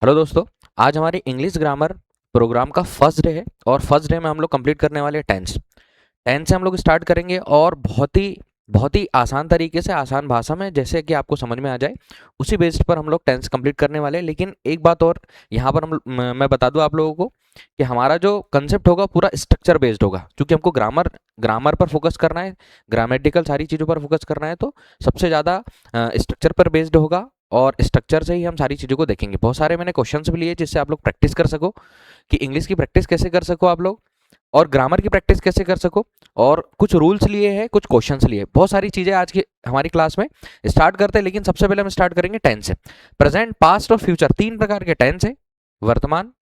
Hello दोस्तों। आज हमारे इंग्लिश ग्रामर प्रोग्राम का फर्स्ट डे है और फर्स्ट डे में हम लोग कंप्लीट करने वाले हैं टेंस। टेंस से हम लोग स्टार्ट करेंगे और बहुत ही आसान तरीके से, आसान भाषा में, जैसे कि आपको समझ में आ जाए, उसी बेस्ड पर हम लोग टेंस कंप्लीट करने वाले हैं। लेकिन एक बात और यहाँ पर मैं बता दूं आप लोगों को कि हमारा जो कंसेप्ट होगा पूरा स्ट्रक्चर बेस्ड होगा, क्योंकि हमको ग्रामर ग्रामर पर फोकस करना है, ग्रामेटिकल सारी चीज़ों पर फोकस करना है। तो सबसे ज़्यादा स्ट्रक्चर पर बेस्ड होगा और स्ट्रक्चर से ही हम सारी चीज़ों को देखेंगे। बहुत सारे मैंने क्वेश्चंस भी लिए जिससे आप लोग प्रैक्टिस कर सको कि इंग्लिश की प्रैक्टिस कैसे कर सको आप लोग, और ग्रामर की प्रैक्टिस कैसे कर सको। और कुछ रूल्स लिए हैं, कुछ क्वेश्चंस लिए, बहुत सारी चीज़ें आज की हमारी क्लास में स्टार्ट करते हैं। लेकिन सबसे पहले हम स्टार्ट करेंगे टेंस से। प्रेजेंट, पास्ट और फ्यूचर, तीन प्रकार के टेंस है। वर्तमान,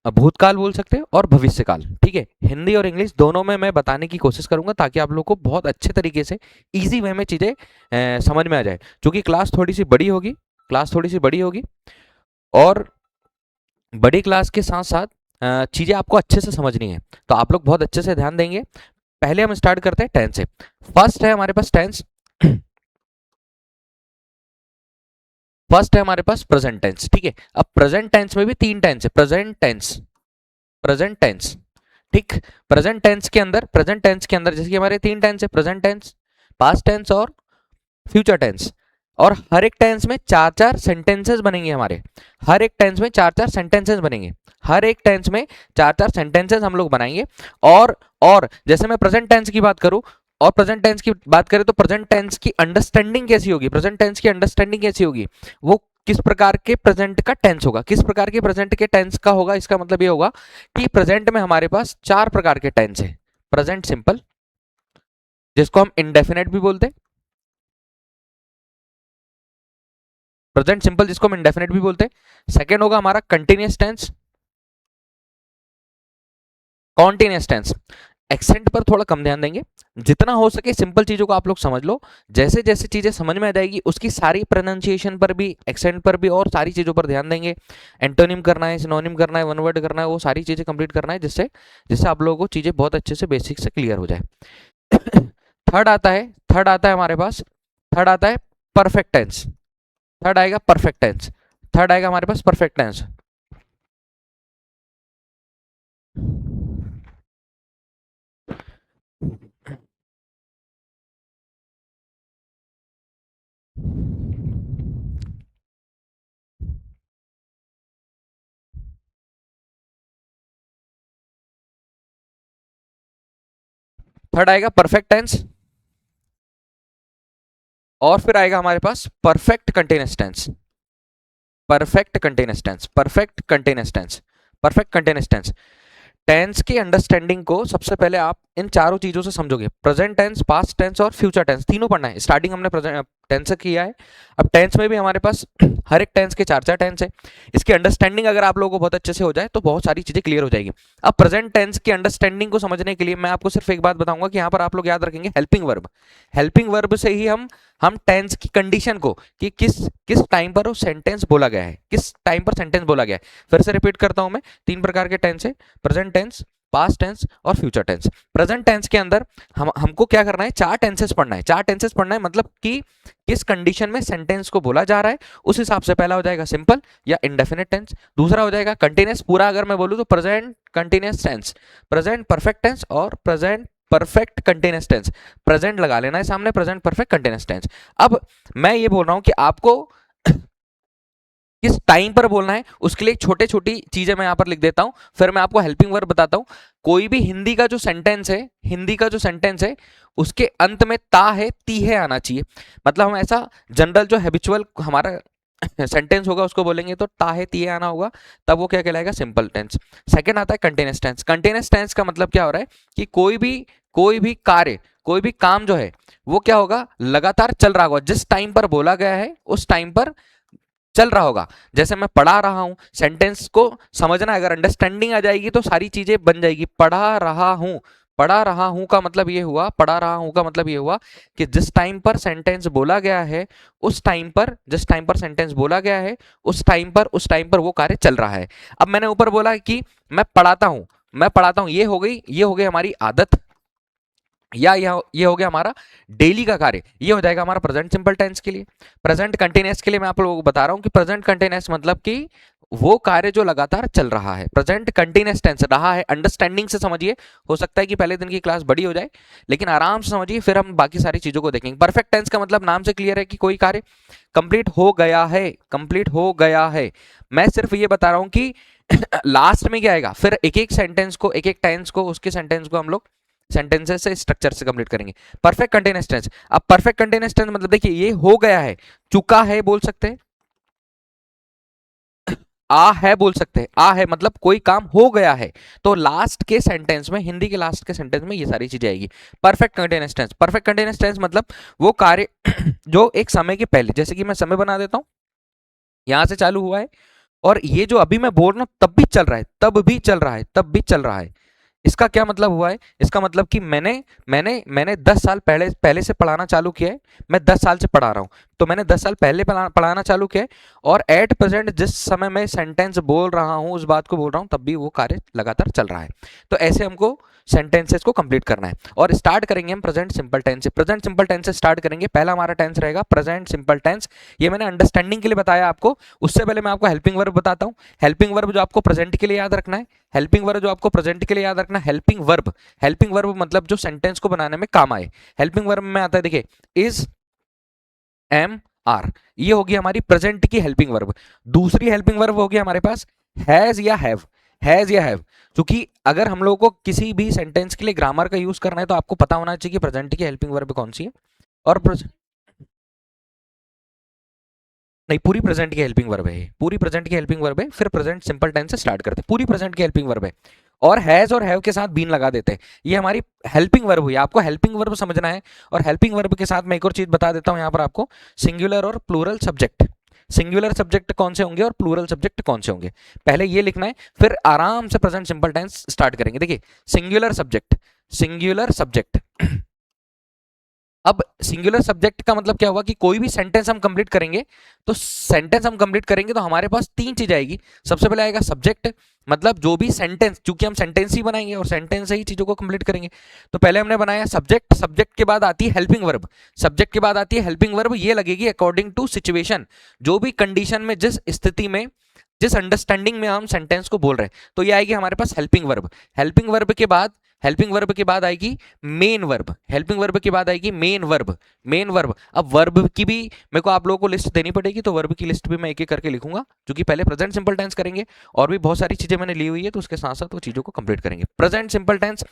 भूतकाल बोल सकते हैं, और भविष्यकाल। ठीक है, हिंदी और इंग्लिश दोनों में मैं बताने की कोशिश करूंगा ताकि आप लोग को बहुत अच्छे तरीके से इजी वे में चीज़ें समझ में आ जाए। क्योंकि क्लास थोड़ी सी बड़ी होगी और बड़ी क्लास के साथ साथ चीज़ें आपको अच्छे से समझनी है, तो आप लोग बहुत अच्छे से ध्यान देंगे। पहले हम स्टार्ट करते हैं टेंस से। फर्स्ट है हमारे पास टेंस फर्स्ट है हमारे पास प्रेजेंट टेंस। ठीक है, अब प्रेजेंट टेंस में भी तीन टेंस है। प्रेजेंट टेंस, ठीक। प्रेजेंट टेंस के अंदर जैसे कि हमारे तीन टेंस है, प्रेजेंट टेंस, पास्ट टेंस और फ्यूचर टेंस। और हर एक टेंस में चार चार सेंटेंसेस बनेंगे हमारे। हर एक टेंस में चार चार सेंटेंसेस बनेंगे। हर एक टेंस में चार चार सेंटेंसेस हम लोग बनाएंगे। और जैसे मैं प्रेजेंट टेंस की बात करूं और प्रेजेंट टेंस की बात करें तो प्रेजेंट टेंस की अंडरस्टैंडिंग कैसी होगी, प्रेजेंट टेंस की अंडरस्टैंडिंग कैसी होगी, वो किस प्रकार के प्रेजेंट का टेंस होगा, किस प्रकार के प्रेजेंट के टेंस का होगा। इसका मतलब ये होगा कि प्रेजेंट में हमारे पास चार प्रकार के टेंस है। प्रेजेंट सिंपल, जिसको हम इंडेफिनेट भी बोलते हैं। प्रेजेंट सिंपल, जिसको हम इंडेफिनेट भी बोलते हैं। सेकेंड होगा हमारा continuous tense, continuous tense. Accent पर थोड़ा कम ध्यान देंगे, जितना हो सके सिंपल चीजों को आप लोग समझ लो। जैसे जैसे चीजें समझ में आ जाएगी उसकी सारी प्रोनाउंसिएशन पर भी, एक्सेंट पर भी और सारी चीजों पर ध्यान देंगे। एंटोनिम करना है, सिनोनिम करना है, वन वर्ड करना है, वो सारी चीजें कंप्लीट करना है, जिससे जिससे आप लोगों को चीजें बहुत अच्छे से बेसिक से क्लियर हो जाए। थर्ड आता है हमारे पास, थर्ड आता है परफेक्ट टेंस। थर्ड आएगा परफेक्ट टेंस। थर्ड आएगा हमारे पास परफेक्ट टेंस। थर्ड आएगा परफेक्ट टेंस, और फिर आएगा हमारे पास perfect continuous tense. Perfect continuous tense, perfect continuous tense, perfect continuous tense. Tense की अंडरस्टैंडिंग को सबसे पहले आप इन चारों चीजों से समझोगे। प्रेजेंट टेंस, पास्ट टेंस और फ्यूचर टेंस, तीनों पढ़ना है। स्टार्टिंग हमने प्रेजेंट टेंस से किया है। अब टेंस में भी हमारे पास हर एक टेंस के चार चार टेंस है। इसकी अंडरस्टैंडिंग अगर आप लोगों को बहुत अच्छे से हो जाए तो बहुत सारी चीजें क्लियर हो जाएगी। अब प्रेजेंट टेंस की अंडरस्टैंडिंग को समझने के लिए मैं आपको सिर्फ एक बात बताऊंगा कि यहाँ पर आप लोग याद रखेंगे हेल्पिंग वर्ब। हेल्पिंग वर्ब से ही हम टेंस की कंडीशन को, कि किस किस टाइम पर वो सेंटेंस बोला गया है, किस टाइम पर सेंटेंस बोला गया है। फिर से रिपीट करता हूं मैं, तीन प्रकार के टेंस है, प्रेजेंट टेंस, पास्ट टेंस और फ्यूचर टेंस। प्रेजेंट टेंस के अंदर हमको क्या करना है, चार टेंसेस पढ़ना है। चार टेंसेस पढ़ना है मतलब कि किस कंडीशन में सेंटेंस को बोला जा रहा है, उस हिसाब से पहला हो जाएगा सिंपल या इंडेफिनिट टेंस, दूसरा हो जाएगा कंटिन्यूअस, पूरा अगर मैं बोलूं तो present continuous tense, present perfect tense और present perfect continuous tense. Present लगा लेना है सामने, प्रेजेंट परफेक्ट कंटिन्यूअस टेंस। अब मैं ये बोल रहा हूं कि आपको किस टाइम पर बोलना है, उसके लिए छोटे छोटी चीजें मैं यहां पर लिख देता हूं, फिर मैं आपको हेल्पिंग वर्ब बताता हूं। कोई भी हिंदी का जो सेंटेंस है, हिंदी का जो सेंटेंस है, उसके अंत में ता है, ती है आना चाहिए। मतलब हम ऐसा जनरल जो हैबिचुअल हमारा सेंटेंस होगा उसको बोलेंगे तो ता है, ती है आना होगा, तब वो क्या कहलाएगा, सिंपल टेंस। सेकंड आता है कंटिन्यूअस टेंस। कंटिन्यूअस टेंस का मतलब क्या हो रहा है कि कोई भी कार्य, कोई भी काम जो है वो क्या होगा, लगातार चल रहा होगा, जिस टाइम पर बोला गया है उस टाइम पर चल रहा होगा। जैसे मैं पढ़ा रहा हूं, सेंटेंस को समझना, अगर अंडरस्टैंडिंग आ जाएगी तो सारी चीजें बन जाएगी। पढ़ा रहा हूं, पढ़ा रहा हूं का मतलब ये हुआ, पढ़ा रहा हूं का मतलब ये हुआ कि जिस टाइम पर सेंटेंस बोला गया है उस टाइम पर, जिस टाइम पर सेंटेंस बोला गया है उस टाइम पर वो कार्य चल रहा है। अब मैंने ऊपर बोला कि मैं पढ़ाता हूं, ये हो गई हमारी आदत, या ये हो गया हमारा डेली का कार्य, ये हो जाएगा हमारा प्रेजेंट सिंपल टेंस के लिए। प्रेजेंट कंटिन्यूअस के लिए मैं आप लोगों को बता रहा हूं कि प्रेजेंट कंटिन्यूअस मतलब कि वो कार्य जो लगातार चल रहा है। प्रेजेंट कंटिन्यूअस टेंस रहा है, अंडरस्टैंडिंग से समझिए। हो सकता है कि पहले दिन की क्लास बड़ी हो जाए, लेकिन आराम से समझिए, फिर हम बाकी सारी चीजों को देखेंगे। परफेक्ट टेंस का मतलब नाम से क्लियर है कि कोई कार्य कंप्लीट हो गया है, कंप्लीट हो गया है। मैं सिर्फ ये बता रहा हूं कि लास्ट में क्या आएगा, फिर एक एक सेंटेंस को, एक एक टेंस को, उसके सेंटेंस को हम लोग सेंटेंसेस से, स्ट्रक्चर से कंप्लीट करेंगे। परफेक्ट कंटिन्यूअस टेंस, अब परफेक्ट कंटिन्यूअस टेंस मतलब देखिए, ये हो गया है, चुका है बोल सकते हैं, आ है बोल सकते हैं, आ है मतलब कोई काम हो गया है। तो लास्ट के सेंटेंस में, हिंदी के लास्ट के सेंटेंस में ये सारी चीजें आएगी। Perfect continuous tense, perfect continuous tense मतलब वो कार्य जो एक समय के पहले, जैसे कि मैं समय बना देता हूं, यहां से चालू हुआ है, और ये जो अभी मैं बोल रहा हूं तब भी चल रहा है, तब भी चल रहा है, तब भी चल रहा है। इसका क्या मतलब हुआ है, इसका मतलब कि मैंने 10 साल पहले पहले से पढ़ाना चालू किया है, मैं 10 साल से पढ़ा रहा हूं, तो मैंने 10 साल पहले पढ़ाना चालू किया है, और एट प्रेजेंट जिस समय मैं सेंटेंस बोल रहा हूं, उस बात को बोल रहा हूं, तब भी वो कार्य लगातार चल रहा है। तो ऐसे हमको सेंटेंसेस को कंप्लीट करना है। और स्टार्ट करेंगे हम प्रेजेंट सिंपल टेंस से। प्रेजेंट सिंपल टेंस से स्टार्ट करेंगे। पहला हमारा टेंस रहेगा प्रेजेंट सिंपल टेंस। ये मैंने अंडरस्टैंडिंग के लिए बताया आपको। उससे पहले मैं आपको हेल्पिंग वर्ब बताता हूं। हेल्पिंग वर्ब जो आपको प्रेजेंट के लिए याद रखना है, हेल्पिंग वर्ब जो आपको प्रेजेंट के लिए याद रखना है, हेल्पिंग वर्ब, हेल्पिंग वर्ब मतलब जो सेंटेंस को बनाने में काम आए। हेल्पिंग वर्ब में आता है, देखिए, इज, एम, आर, ये होगी हमारी प्रेजेंट की हेल्पिंग वर्ब। दूसरी हेल्पिंग वर्ब होगी हमारे पास हैज या हैव, हैज या हैव। क्योंकि अगर हम लोगों को किसी भी सेंटेंस के लिए ग्रामर का यूज करना है, तो आपको पता होना चाहिए कि प्रेजेंट की हेल्पिंग वर्ब कौन सी है। और नहीं, पूरी प्रेजेंट की हेल्पिंग वर्ब है, पूरी प्रेजेंट की हेल्पिंग वर्ब है। फिर प्रेजेंट सिंपल टेंस से स्टार्ट करते हैं, पूरी प्रेजेंट की हेल्पिंग वर्ब है। और हैज और हैव के साथ बीन लगा देते हैं। ये हमारी हेल्पिंग वर्ब हुई। आपको हेल्पिंग वर्ब समझना है। और हेल्पिंग वर्ब के साथ मैं एक और चीज बता देता हूं यहां पर आपको, सिंगुलर और प्लूरल सब्जेक्ट। सिंगुलर सब्जेक्ट कौन से होंगे और प्लूरल सब्जेक्ट कौन से होंगे, पहले ये लिखना है, फिर आराम से प्रेजेंट सिंपल टेंस स्टार्ट करेंगे। देखिए, सिंगुलर सब्जेक्ट, सिंगुलर सब्जेक्ट। अब सिंगुलर सब्जेक्ट का मतलब क्या हुआ कि कोई भी सेंटेंस हम कंप्लीट करेंगे, तो सेंटेंस हम कंप्लीट करेंगे तो हमारे पास तीन चीज आएगी। सबसे पहले आएगा सब्जेक्ट, मतलब जो भी सेंटेंस, चूंकि हम सेंटेंस ही बनाएंगे और सेंटेंस से ही चीजों को कंप्लीट करेंगे, तो पहले हमने बनाया सब्जेक्ट। सब्जेक्ट के बाद आती है हेल्पिंग वर्ब, सब्जेक्ट के बाद आती है हेल्पिंग वर्ब। ये लगेगी अकॉर्डिंग टू सिचुएशन, जो भी कंडीशन में, जिस स्थिति में, जिस अंडरस्टैंडिंग में हम सेंटेंस को बोल रहे हैं, तो ये आएगी हमारे पास हेल्पिंग वर्ब। हेल्पिंग वर्ब के बाद, हेल्पिंग वर्ब के बाद आएगी मेन वर्ब, हेल्पिंग वर्ब के बाद आएगी मेन वर्ब, मेन वर्ब। अब वर्ब की भी मेरे को आप लोगों को लिस्ट देनी पड़ेगी, तो वर्ब की लिस्ट भी मैं एक एक करके लिखूंगा, क्योंकि पहले प्रेजेंट सिंपल टेंस करेंगे, और भी बहुत सारी चीजें मैंने ली हुई है, तो उसके साथ साथ वो चीजों को कंप्लीट करेंगे। प्रेजेंट सिंपल टेंस,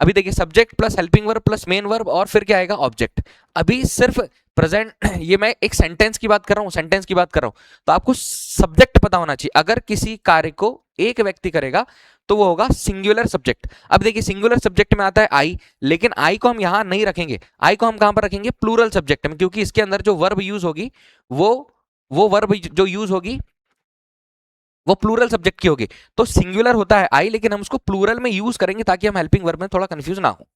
अभी देखिए, subject plus helping verb plus main verb, और फिर क्या आएगा, ऑब्जेक्ट। अभी सिर्फ प्रेजेंट ये मैं एक सेंटेंस की बात कर रहा हूं, सेंटेंस की बात कर रहा हूं, तो आपको सब्जेक्ट पता होना चाहिए। अगर किसी कार्य को एक व्यक्ति करेगा, तो वो होगा सिंगुलर सब्जेक्ट। अब देखिए, सिंगुलर सब्जेक्ट में आता है आई, लेकिन आई को हम यहां नहीं रखेंगे, आई को हम कहां पर रखेंगे, प्लूरल सब्जेक्ट में, क्योंकि इसके अंदर जो वर्ब यूज होगी, वो वो वर्ब जो यूज होगी, वो प्लूरल सब्जेक्ट की होगी। तो सिंगुलर होता है आई, लेकिन हम उसको प्लूरल में यूज करेंगे ताकि हम हेल्पिंग वर्ब में थोड़ा कंफ्यूज ना हो।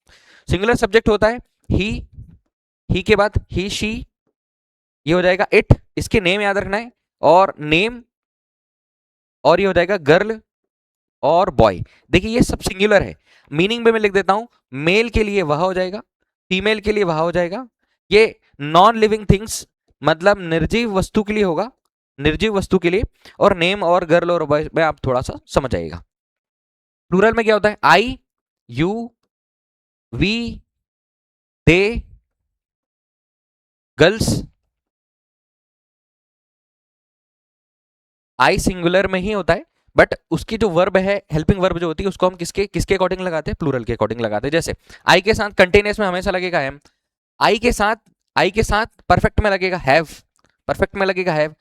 सिंगुलर सब्जेक्ट होता है ही के बाद ही शी, ये हो जाएगा इट, इसके नेम याद रखना है, और नेम, और ये हो जाएगा गर्ल और बॉय। देखिए, ये सब सिंगुलर है। मीनिंग में मैं लिख देता हूं, मेल के लिए वह हो जाएगा, फीमेल के लिए वह हो जाएगा। ये नॉन लिविंग थिंग्स, मतलब निर्जीव वस्तु के लिए होगा, निर्जीव वस्तु के लिए। और नेम और गर्ल और बॉय में आप थोड़ा सा समझ आएगा। प्लूरल में क्या होता है, I, you, we, they, girls. I singular में ही होता है, बट उसकी जो वर्ब है, हेल्पिंग वर्ब जो होती है, उसको हम किसके किसके अकॉर्डिंग लगाते हैं, प्लूरल के अकॉर्डिंग लगाते हैं। जैसे आई के साथ कंटिन्यूअस में हमेशा लगेगा एम, आई के साथ, आई के साथ परफेक्ट में लगेगा हैव, परफेक्ट में लगेगा हैव।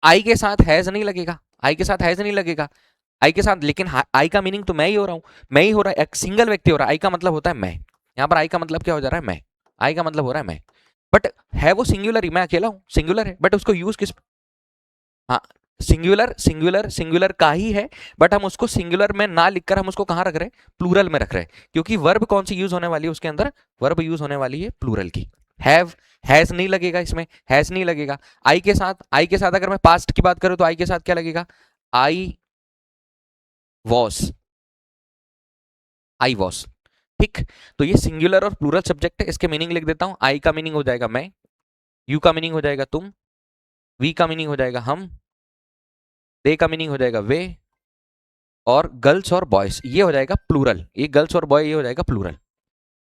आई के साथ हैज नहीं लगेगा, आई के साथ हैज नहीं लगेगा, आई के साथ, लेकिन आई का मीनिंग तो मैं ही हो रहा हूं, मैं ही हो रहा है, एक सिंगल व्यक्ति हो रहा है, आई का मतलब होता है मैं। यहां पर आई का मतलब क्या हो जा रहा है, मैं, आई का मतलब हो रहा है मैं। बट है वो सिंगुलर ही, मैं अकेला हूं, सिंगुलर है, बट उसको यूज किस, हाँ, सिंगुलर सिंगुलर सिंगुलर का ही है, बट हम उसको सिंगुलर में ना लिखकर हम उसको कहां रख रहे हैं, प्लूरल में रख रहे हैं, क्योंकि वर्ब कौन सी यूज होने वाली है उसके अंदर, वर्ब यूज होने वाली है प्लूरल की। हैव, हैज नहीं लगेगा इसमें, हैज नहीं लगेगा। आई के साथ, आई के साथ अगर मैं पास्ट की बात करूं, तो आई के साथ क्या लगेगा, आई वॉस, आई वॉस। ठीक, तो ये सिंगुलर और प्लूरल सब्जेक्ट है। इसके मीनिंग लिख देता हूं, आई का मीनिंग हो जाएगा मैं, यू का मीनिंग हो जाएगा तुम, वी का मीनिंग हो जाएगा हम, दे का मीनिंग हो जाएगा वे, और गर्ल्स और बॉयज ये हो जाएगा प्लूरल, ये गर्ल्स और बॉय ये हो जाएगा प्लूरल।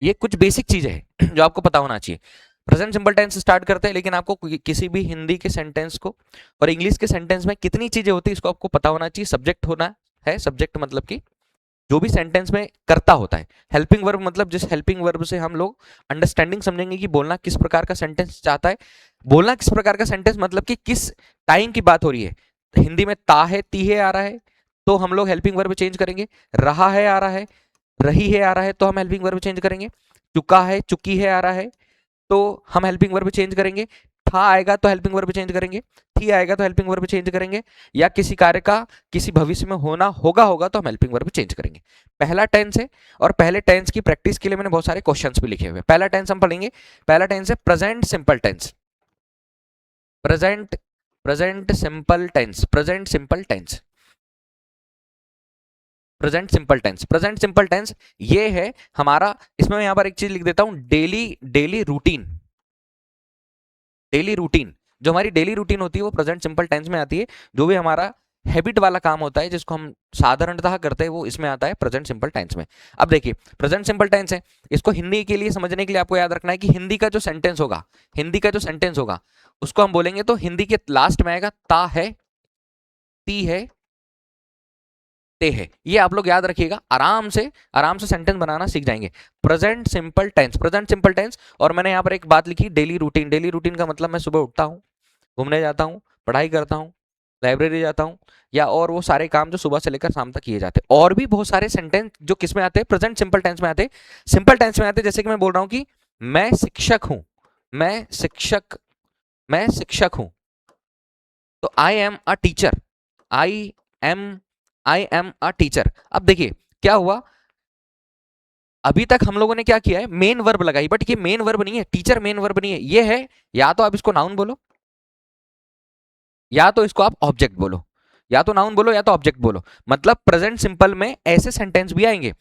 ये कुछ बेसिक चीजें हैं जो आपको पता होना चाहिए। प्रेजेंट सिंपल टेंस स्टार्ट करते हैं, लेकिन आपको किसी भी हिंदी के सेंटेंस को और इंग्लिश के सेंटेंस में कितनी चीजें होती है इसको आपको पता होना चाहिए। सब्जेक्ट होना है, सब्जेक्ट मतलब कि जो भी सेंटेंस में करता होता है। हेल्पिंग वर्ब मतलब जिस हेल्पिंग वर्ब से हम लोग अंडरस्टैंडिंग समझेंगे कि बोलना किस प्रकार का सेंटेंस चाहता है। बोलना किस प्रकार का सेंटेंस मतलब कि किस टाइम की बात हो रही है। हिंदी में ता है ती है आ रहा है तो हम लोग हेल्पिंग वर्ब चेंज करेंगे। रहा है आ रहा है, रही है आ रहा है तो हम हेल्पिंग वर्ब चेंज करेंगे। चुका है चुकी है आ रहा है तो हम हेल्पिंग वर्ब चेंज करेंगे। था आएगा तो हेल्पिंग वर्ब चेंज करेंगे, थी आएगा तो हेल्पिंग वर्ब चेंज करेंगे, या किसी कार्य का किसी भविष्य में होना होगा तो हम हेल्पिंग वर्ब चेंज करेंगे। पहला टेंस है, और पहले टेंस की प्रैक्टिस के लिए मैंने बहुत सारे क्वेश्चंस भी लिखे हुए हैं। पहला टेंस हम पढ़ेंगे, पहला टेंस है present simple tense. Present present simple tense, present simple tense, present simple tense. Present simple tense ये है हमारा, इसमें मैं यहां पर एक चीज लिख देता हूं, daily daily routine. Daily routine, जो हमारी डेली रूटीन होती है वो प्रेजेंट सिंपल टेंस में आती है। जो भी हमारा हैबिट वाला काम होता है जिसको हम साधारणतः करते हैं वो इसमें आता है प्रेजेंट सिंपल टेंस में। अब देखिए प्रेजेंट सिंपल टेंस है, इसको हिंदी के लिए समझने के लिए आपको याद रखना है कि हिंदी का जो सेंटेंस होगा, हिंदी का जो सेंटेंस होगा उसको हम बोलेंगे तो हिंदी के लास्ट में आएगा ता है, ती है, ते है। ये आप लोग याद रखिएगा, आराम से सेंटेंस बनाना सीख जाएंगे। Present simple tense, present simple tense. और मैंने यहाँ पर एक बात लिखी डेली रूटीन। डेली रूटीन का मतलब मैं सुबह उठता हूँ, घूमने जाता हूँ, पढ़ाई करता हूँ, लाइब्रेरी जाता हूँ, या और वो सारे काम जो सुबह से लेकर शाम तक किए जाते हैं। और भी बहुत सारे सेंटेंस जो किस में आते हैं, प्रेजेंट सिंपल टेंस में आते हैं, सिंपल टेंस में आते हैं। जैसे कि मैं बोल रहा हूँ कि मैं शिक्षक हूँ, मैं शिक्षक, मैं शिक्षक हूँ, तो I am a teacher, I am, I am a teacher. अब देखिए क्या हुआ, अभी तक हम लोगों ने क्या किया है, मेन वर्ब लगाई, बट ये मेन वर्ब नहीं है, टीचर मेन वर्ब नहीं है, ये है या तो आप इसको नाउन बोलो या तो इसको आप ऑब्जेक्ट बोलो, या तो नाउन बोलो या तो ऑब्जेक्ट बोलो। मतलब प्रेजेंट सिंपल में ऐसे सेंटेंस भी आएंगे,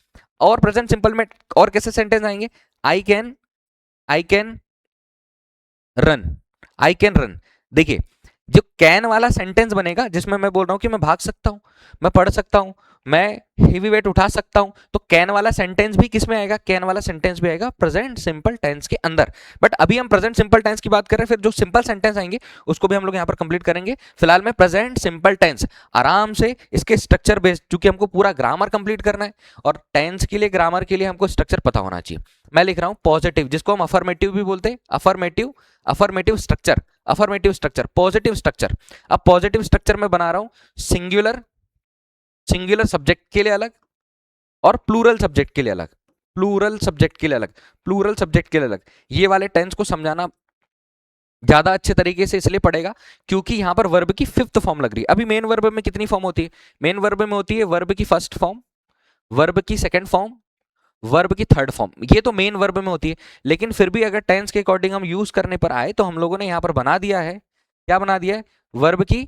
और प्रेजेंट सिंपल में और कैसे सेंटेंस आएंगे, I can, I can run, I can run. देखिए जो कैन वाला सेंटेंस बनेगा जिसमें मैं बोल रहा हूं कि मैं भाग सकता हूं, मैं पढ़ सकता हूं, मैं हेवी वेट उठा सकता हूं, तो कैन वाला सेंटेंस भी किस में आएगा, कैन वाला सेंटेंस भी आएगा प्रेजेंट सिंपल टेंस के अंदर। बट अभी हम प्रेजेंट सिंपल टेंस की बात कर रहे हैं, फिर जो सिंपल सेंटेंस आएंगे उसको भी हम लोग यहां पर कंप्लीट करेंगे। फिलहाल में प्रेजेंट सिंपल टेंस आराम से इसके स्ट्रक्चर बेस्ड, क्योंकि हमको पूरा ग्रामर कंप्लीट करना है और टेंस के लिए ग्रामर के लिए हमको स्ट्रक्चर पता होना चाहिए। मैं लिख रहा हूं पॉजिटिव, जिसको हम अफर्मेटिव भी बोलते हैं, affirmative, affirmative structure, affirmative structure, positive structure. अब पॉजिटिव स्ट्रक्चर में बना रहा हूं सिंगुलर, सिंगुलर सब्जेक्ट के लिए अलग और प्लूरल सब्जेक्ट के लिए अलग, प्लूरल सब्जेक्ट के लिए अलग, प्लूरल सब्जेक्ट के लिए अलग। ये वाले टेंस को समझाना ज्यादा अच्छे तरीके से इसलिए पड़ेगा क्योंकि यहां पर वर्ब की फिफ्थ फॉर्म लग रही है। अभी मेन वर्ब में कितनी फॉर्म होती है, मेन वर्ब में होती है वर्ब की फर्स्ट फॉर्म, वर्ब की सेकंड फॉर्म, वर्ब की थर्ड फॉर्म, ये तो मेन वर्ब में होती है। लेकिन फिर भी अगर टेंस के अकॉर्डिंग हम यूज करने पर आए तो हम लोगों ने यहां पर बना दिया है, क्या बना दिया है, वर्ब की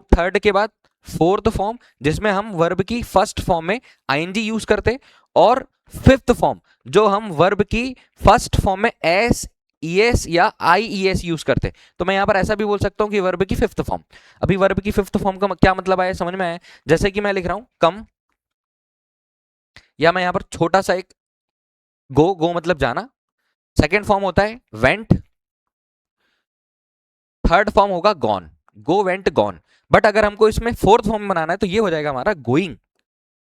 थर्ड के बाद फोर्थ फॉर्म, जिसमें हम वर्ब की फर्स्ट फॉर्म में आईएनजी यूज करते, और फिफ्थ फॉर्म जो हम वर्ब की फर्स्ट फॉर्म में एस ईएस या आईईएस यूज करते। तो मैं यहां पर ऐसा भी बोल सकता हूं कि वर्ब की फिफ्थ फॉर्म। अभी वर्ब की फिफ्थ फॉर्म का क्या मतलब आया, समझ में आया? जैसे कि मैं लिख रहा हूं कम, या मैं यहां पर छोटा सा एक गो, गो मतलब जाना, सेकेंड फॉर्म होता है वेंट, थर्ड फॉर्म होगा gone, go went gone. But अगर हमको इसमें फोर्थ फॉर्म बनाना है तो ये हो जाएगा हमारा गोइंग,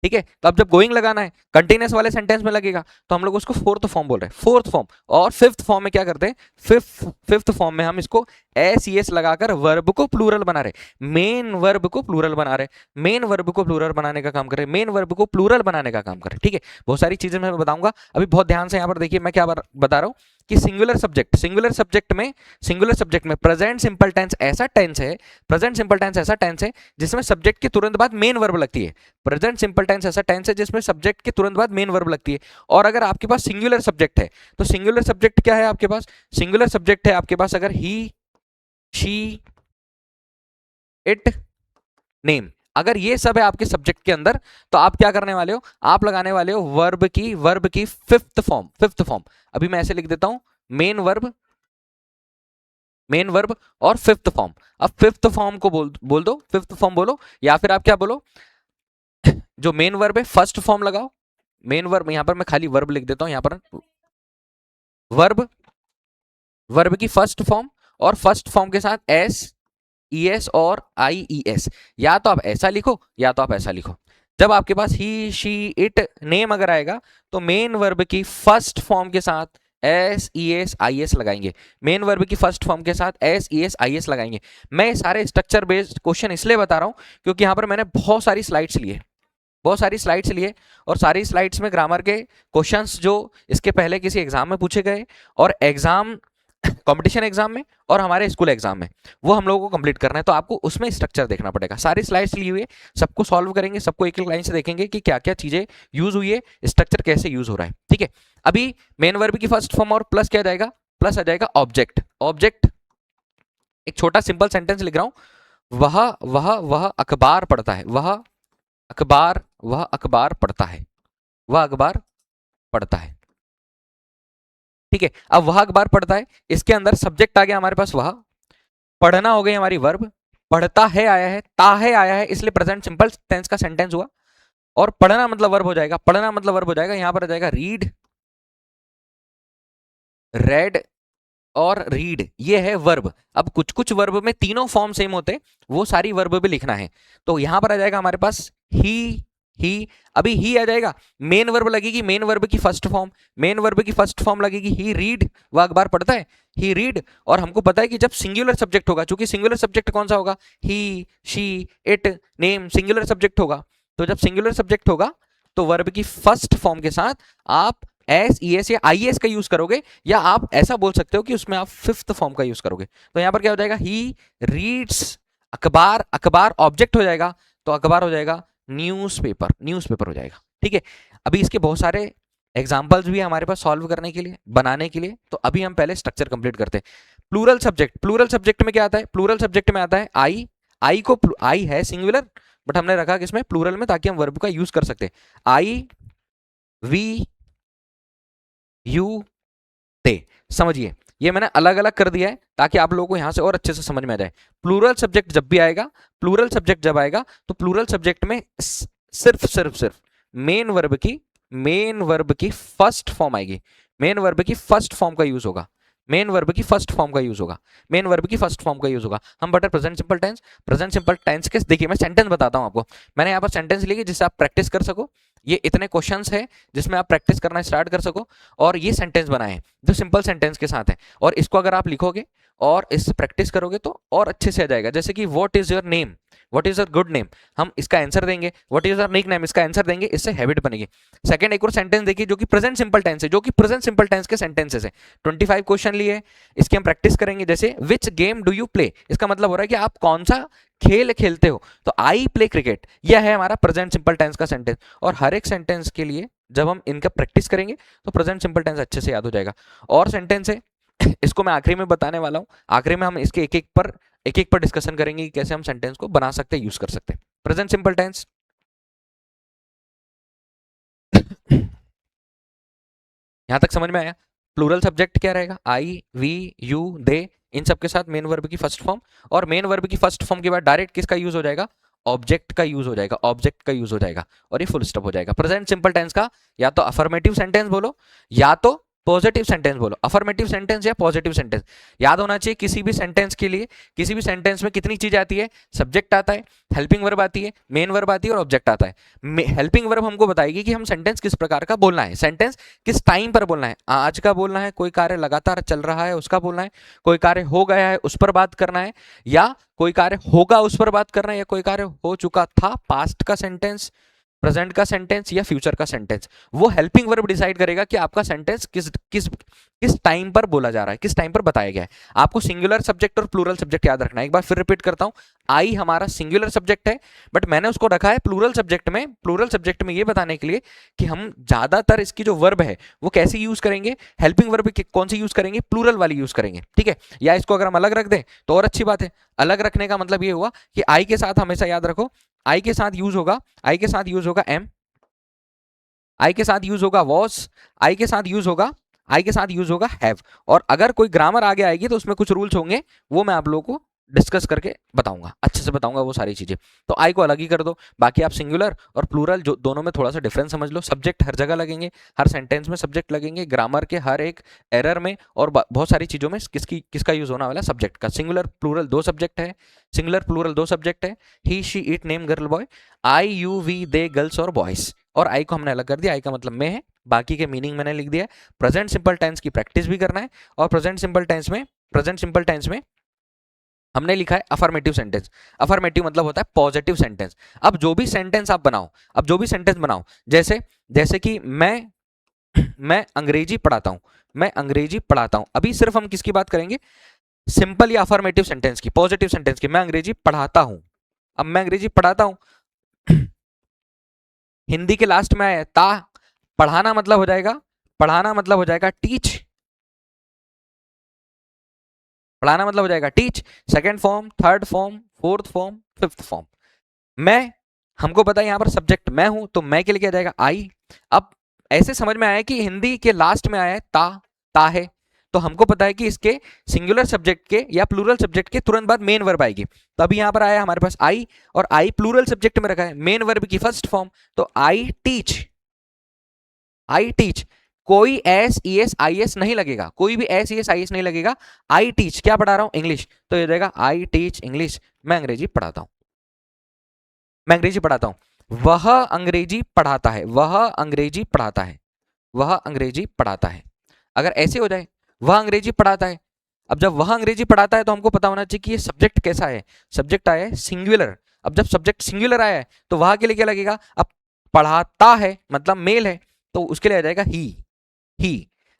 ठीक है। तो अब जब गोइंग लगाना है कंटिन्यूस वाले सेंटेंस में लगेगा तो हम लोग उसको फोर्थ फॉर्म बोल रहे हैं, फोर्थ फॉर्म। और फिफ्थ फॉर्म में क्या करते हैं, फिफ्थ फॉर्म में हम इसको एस ई एस लगाकर वर्ब को प्लूरल बना रहे, मेन वर्ब को प्लूरल बना रहे, मेन वर्ब को प्लूरल बनाने का काम कर रहे, मेन वर्ब को प्लूरल बनाने का काम कर रहे, ठीक है। बहुत सारी चीजें मैं बताऊंगा, अभी बहुत ध्यान से यहाँ पर देखिए मैं क्या बता रहा हूँ कि सिंगुलर सब्जेक्ट, सिंगुलर सब्जेक्ट में, सिंगुलर सब्जेक्ट में प्रेजेंट सिंपल टेंस ऐसा टेंस है, प्रेजेंट सिंपल टेंस ऐसा टेंस है जिसमें सब्जेक्ट के तुरंत बाद मेन वर्ब लगती है। प्रेजेंट सिंपल टेंस ऐसा टेंस है जिसमें सब्जेक्ट के तुरंत बाद मेन वर्ब लगती है। और अगर आपके पास सिंगुलर सब्जेक्ट है तो सिंगुलर सब्जेक्ट क्या है आपके पास, सिंगुलर सब्जेक्ट है आपके पास अगर ही, शी, इट, नेम, अगर ये सब है आपके सब्जेक्ट के अंदर तो आप क्या करने वाले हो, आप लगाने वाले हो वर्ब की फिफ्थ फॉर्म, फिफ्थ फॉर्म। अभी मैं ऐसे लिख देता हूं मेन वर्ब, मेन वर्ब और फिफ्थ फॉर्म। अब फिफ्थ फॉर्म को बोल दो, फिफ्थ फॉर्म बोलो, या फिर आप क्या बोलो, जो मेन वर्ब है फर्स्ट फॉर्म लगाओ। मेन वर्ब, यहां पर मैं खाली वर्ब लिख देता हूं, यहां पर वर्ब, वर्ब की फर्स्ट फॉर्म, और फर्स्ट फॉर्म के साथ एस ई एस और आई ई एस। या तो आप ऐसा लिखो या तो आप ऐसा लिखो। जब आपके पास ही शी इट नेम अगर आएगा तो मेन वर्ब की फर्स्ट फॉर्म के साथ S E S I S लगाएंगे। मेन वर्ब की फर्स्ट फॉर्म के साथ S E S I S लगाएंगे। मैं ये सारे स्ट्रक्चर बेस्ड क्वेश्चन इसलिए बता रहा हूं क्योंकि यहां पर मैंने बहुत सारी स्लाइड्स लिए, बहुत सारी स्लाइड्स लिए, और सारी स्लाइड्स में ग्रामर के क्वेश्चंस जो इसके पहले किसी एग्जाम में पूछे गए, और एग्जाम कंपटीशन एग्जाम में और हमारे स्कूल एग्जाम में, वो हम लोगों को कंप्लीट करना है। तो आपको उसमें स्ट्रक्चर देखना पड़ेगा। सारी स्लाइड्स ली हुई है, सबको सॉल्व करेंगे, सबको एक एक लाइन से देखेंगे कि क्या क्या चीजें यूज हुई है, स्ट्रक्चर कैसे यूज हो रहा है। ठीक है, अभी मेन वर्ब की फर्स्ट फॉर्म और प्लस क्या आ जाएगा, प्लस आ जाएगा ऑब्जेक्ट। ऑब्जेक्ट, एक छोटा सिंपल सेंटेंस लिख रहा हूं, वह अखबार पढ़ता है, वह अखबार पढ़ता है, वह अखबार पढ़ता है। ठीक है, अब वह अखबार पढ़ता है, इसके अंदर सब्जेक्ट आ गया हमारे पास वह, पढ़ना हो गई हमारी वर्ब, पढ़ता है आया है, ताहे आया है, इसलिए प्रेजेंट सिंपल टेंस का सेंटेंस हुआ, और पढ़ना मतलब वर्ब हो जाएगा, पढ़ना मतलब वर्ब हो जाएगा, यहां पर आ जाएगा रीड, रेड और रीड, ये है वर्ब। अब कुछ कुछ वर्ब में तीनों फॉर्म सेम होते, वो सारी वर्ब भी लिखना है। तो यहां पर आ जाएगा हमारे पास ही, अभी ही आ जाएगा, मेन वर्ब लगेगी, मेन वर्ब की फर्स्ट फॉर्म, मेन वर्ब की फर्स्ट फॉर्म लगेगी ही रीड, वह अखबार पढ़ता है, ही रीड। और हमको पता है कि जब सिंगुलर सब्जेक्ट होगा, चूंकि सिंगुलर सब्जेक्ट कौन सा होगा, he, she, it, name, singular subject होगा। तो जब सिंगुलर सब्जेक्ट होगा तो वर्ब की फर्स्ट फॉर्म के साथ आप एस ई एस या आई एस का यूज करोगे, या आप ऐसा बोल सकते हो कि उसमें आप फिफ्थ फॉर्म का यूज करोगे। तो यहां पर क्या हो जाएगा, ही रीड्स अखबार, अखबार ऑब्जेक्ट हो जाएगा, तो अखबार हो जाएगा न्यूज़पेपर, न्यूज़पेपर हो जाएगा। ठीक है, अभी इसके बहुत सारे एग्जाम्पल्स भी हमारे पास सॉल्व करने के लिए, बनाने के लिए। तो अभी हम पहले स्ट्रक्चर कंप्लीट करते हैं। प्लूरल सब्जेक्ट, प्लूरल सब्जेक्ट में क्या आता है, प्लूरल सब्जेक्ट में आता है आई, आई को, आई है सिंगुलर बट हमने रखा किसमें, प्लूरल में, ताकि हम वर्ब का यूज कर सकते हैं। आई, वी, यू, ते। समझिए, ये मैंने अलग अलग कर दिया है ताकि आप लोगों को यहां से और अच्छे से समझ में आ जाए। प्लूरल सब्जेक्ट जब भी आएगा, प्लूरल सब्जेक्ट जब आएगा तो प्लूरल सब्जेक्ट में सिर्फ मेन वर्ब की फर्स्ट फॉर्म आएगी, मेन वर्ब की फर्स्ट फॉर्म का यूज होगा, मेन वर्ब की फर्स्ट फॉर्म का यूज होगा, मेन वर्ब की फर्स्ट फॉर्म का यूज होगा। हम बटर present simple tense, present simple tense के, देखिए मैं सेंटेंस बताता हूं आपको, मैंने यहाँ पर सेंटेंस लिखे जिससे आप प्रैक्टिस कर सको। ये इतने क्वेश्चंस है जिसमें आप प्रैक्टिस करना स्टार्ट कर सको, और ये सेंटेंस बनाए हैं जो सिंपल सेंटेंस के साथ है, और इसको अगर आप लिखोगे और इससे प्रैक्टिस करोगे तो और अच्छे से आ जाएगा। जैसे कि what is your name, what is your good name, हम इसका आंसर देंगे, what is your nick name, इसका आंसर देंगे, इससे हैबिट बनेगी। सेकंड एक और सेंटेंस देखिए जो कि प्रेजेंट सिंपल टेंस है, जो कि प्रेजेंट सिंपल टेंस के सेंटेंसेस है। 25 क्वेश्चन लिए, इसकी हम प्रैक्टिस करेंगे। जैसे which game do you play, इसका मतलब हो रहा है कि आप कौन सा खेल खेलते हो, तो आई प्ले क्रिकेट, यह है हमारा प्रेजेंट सिंपल टेंस का सेंटेंस। और हर एक सेंटेंस के लिए जब हम इनका प्रैक्टिस करेंगे तो प्रेजेंट सिंपल टेंस अच्छे से याद हो जाएगा। और सेंटेंस है इसको मैं आखिरी में बताने वाला हूं, आखिरी में हम इसके एक एक पर डिस्कशन करेंगे कि कैसे हम सेंटेंस को बना सकते हैं, यूज कर सकते हैं। प्रेजेंट सिंपल टेंस यहां तक समझ में आया। प्लूरल सब्जेक्ट क्या रहेगा, आई, वी, यू, दे, इन सब के साथ मेन वर्ब की फर्स्ट फॉर्म, और मेन वर्ब की फर्स्ट फॉर्म के बाद डायरेक्ट किसका यूज हो जाएगा, ऑब्जेक्ट का यूज हो जाएगा, ऑब्जेक्ट का यूज हो जाएगा, और ये फुल स्टॉप हो जाएगा। प्रेजेंट सिंपल टेंस का या तो अफर्मेटिव सेंटेंस बोलो या तो पॉजिटिव सेंटेंस बोलो, अफर्मेटिव सेंटेंस या पॉजिटिव सेंटेंस। याद होना चाहिए किसी भी सेंटेंस के लिए, किसी भी सेंटेंस में कितनी चीज आती है, सब्जेक्ट आता है, हेल्पिंग वर्ब आती है, मेन वर्ब आती है और ऑब्जेक्ट आता है। हेल्पिंग वर्ब हमको बताएगी कि हम सेंटेंस किस प्रकार का बोलना है, सेंटेंस किस टाइम पर बोलना है, आज का बोलना है, कोई कार्य लगातार चल रहा है उसका बोलना है, कोई कार्य हो गया है उस पर बात करना है, या कोई कार्य होगा उस पर बात करना है, या कोई कार्य हो चुका था, पास्ट का सेंटेंस, प्रेजेंट का सेंटेंस या फ्यूचर का सेंटेंस। वो हेल्पिंग वर्ब डिसाइड करेगा कि आपका सेंटेंस किस किस किस टाइम पर बोला जा रहा है, किस टाइम पर बताया गया है। आपको सिंगुलर सब्जेक्ट और प्लूरल सब्जेक्ट याद रखना है। एक बार फिर रिपीट करता हूं, आई हमारा सिंगुलर सब्जेक्ट है बट मैंने उसको रखा है प्लूरल सब्जेक्ट में, प्लूरल सब्जेक्ट में ये बताने के लिए कि हम ज्यादातर इसकी जो वर्ब है वो कैसे यूज करेंगे, हेल्पिंग वर्ब कौन सी यूज करेंगे, प्लूरल वाली यूज करेंगे। ठीक है, या इसको अगर हम अलग रख दें तो और अच्छी बात है। अलग रखने का मतलब ये हुआ कि आई के साथ हमेशा याद रखो, आई के साथ यूज होगा, आई के साथ यूज होगा एम, आई के साथ यूज होगा वॉज, आई के साथ यूज होगा आई के साथ यूज होगा हैव। और अगर कोई ग्रामर आगे आएगी तो उसमें कुछ रूल्स होंगे, वो मैं आप लोगों को डिस्कस करके बताऊंगा, अच्छे से बताऊंगा वो सारी चीजें। तो आई को अलग ही कर दो, बाकी आप सिंगुलर और प्लूरल जो दोनों में थोड़ा सा डिफरेंस समझ लो। सब्जेक्ट हर जगह लगेंगे, हर सेंटेंस में सब्जेक्ट लगेंगे, ग्रामर के हर एक एरर में और बहुत सारी चीजों में किसका यूज होना वाला है, सब्जेक्ट का। सिंगुलर प्लूरल दो सब्जेक्ट है, सिंगुलर प्लूरल दो सब्जेक्ट है, he she it name girl boy, I you we they girls और बॉयज। और आई को हमने अलग कर दिया, आई का मतलब मैं है, बाकी के मीनिंग मैंने लिख दिया। प्रेजेंट सिंपल टेंस की प्रैक्टिस भी करना है, और प्रेजेंट सिंपल टेंस में हमने लिखा है अफर्मेटिव सेंटेंस। अफर्मेटिव मतलब होता है पॉजिटिव सेंटेंस। अब जो भी सेंटेंस आप बनाओ, जैसे जैसे कि मैं अंग्रेजी पढ़ाता हूं, मैं अंग्रेजी पढ़ाता हूं। अभी सिर्फ हम किसकी बात करेंगे, सिंपल या अफर्मेटिव सेंटेंस की, पॉजिटिव सेंटेंस की। मैं अंग्रेजी पढ़ाता हूं, अब मैं अंग्रेजी पढ़ाता हूं, हिंदी के लास्ट में आया ता, पढ़ाना मतलब हो जाएगा टीच, पढ़ाना मतलब हो जाएगा teach. Second form, third form, fourth form, fifth form. मैं, हमको पता है यहाँ पर सब्जेक्ट मैं हूं, तो मैं के लिए क्या जाएगा आई। अब ऐसे समझ में आया कि हिंदी के लास्ट में आया है ता है, तो हमको पता है कि इसके सिंगुलर सब्जेक्ट के या प्लूरल सब्जेक्ट के तुरंत बाद मेन वर्ब आएगी। तो अभी यहाँ पर आया हमारे पास आई, और आई प्लूरल सब्जेक्ट में रखा है, मेन वर्ब की फर्स्ट फॉर्म, तो आई टीच, आई टीच। कोई S E S I S नहीं लगेगा, कोई भी S E S I S नहीं लगेगा। आई टीच, क्या पढ़ा रहा हूं, इंग्लिश, तो ये जाएगा आई टीच इंग्लिश, मैं अंग्रेजी पढ़ाता हूं, मैं अंग्रेजी पढ़ाता हूं। वह अंग्रेजी पढ़ाता है, वह अंग्रेजी पढ़ाता है, वह अंग्रेजी पढ़ाता है। अगर ऐसे हो जाए वह अंग्रेजी पढ़ाता है, अब जब वह अंग्रेजी पढ़ाता है तो हमको पता होना चाहिए कि ये सब्जेक्ट कैसा है, सब्जेक्ट आया है सिंगुलर। अब जब सब्जेक्ट सिंगुलर आया है तो वहां के लिए क्या लगेगा, अब पढ़ाता है मतलब मेल है, तो उसके लिए आ जाएगा ही।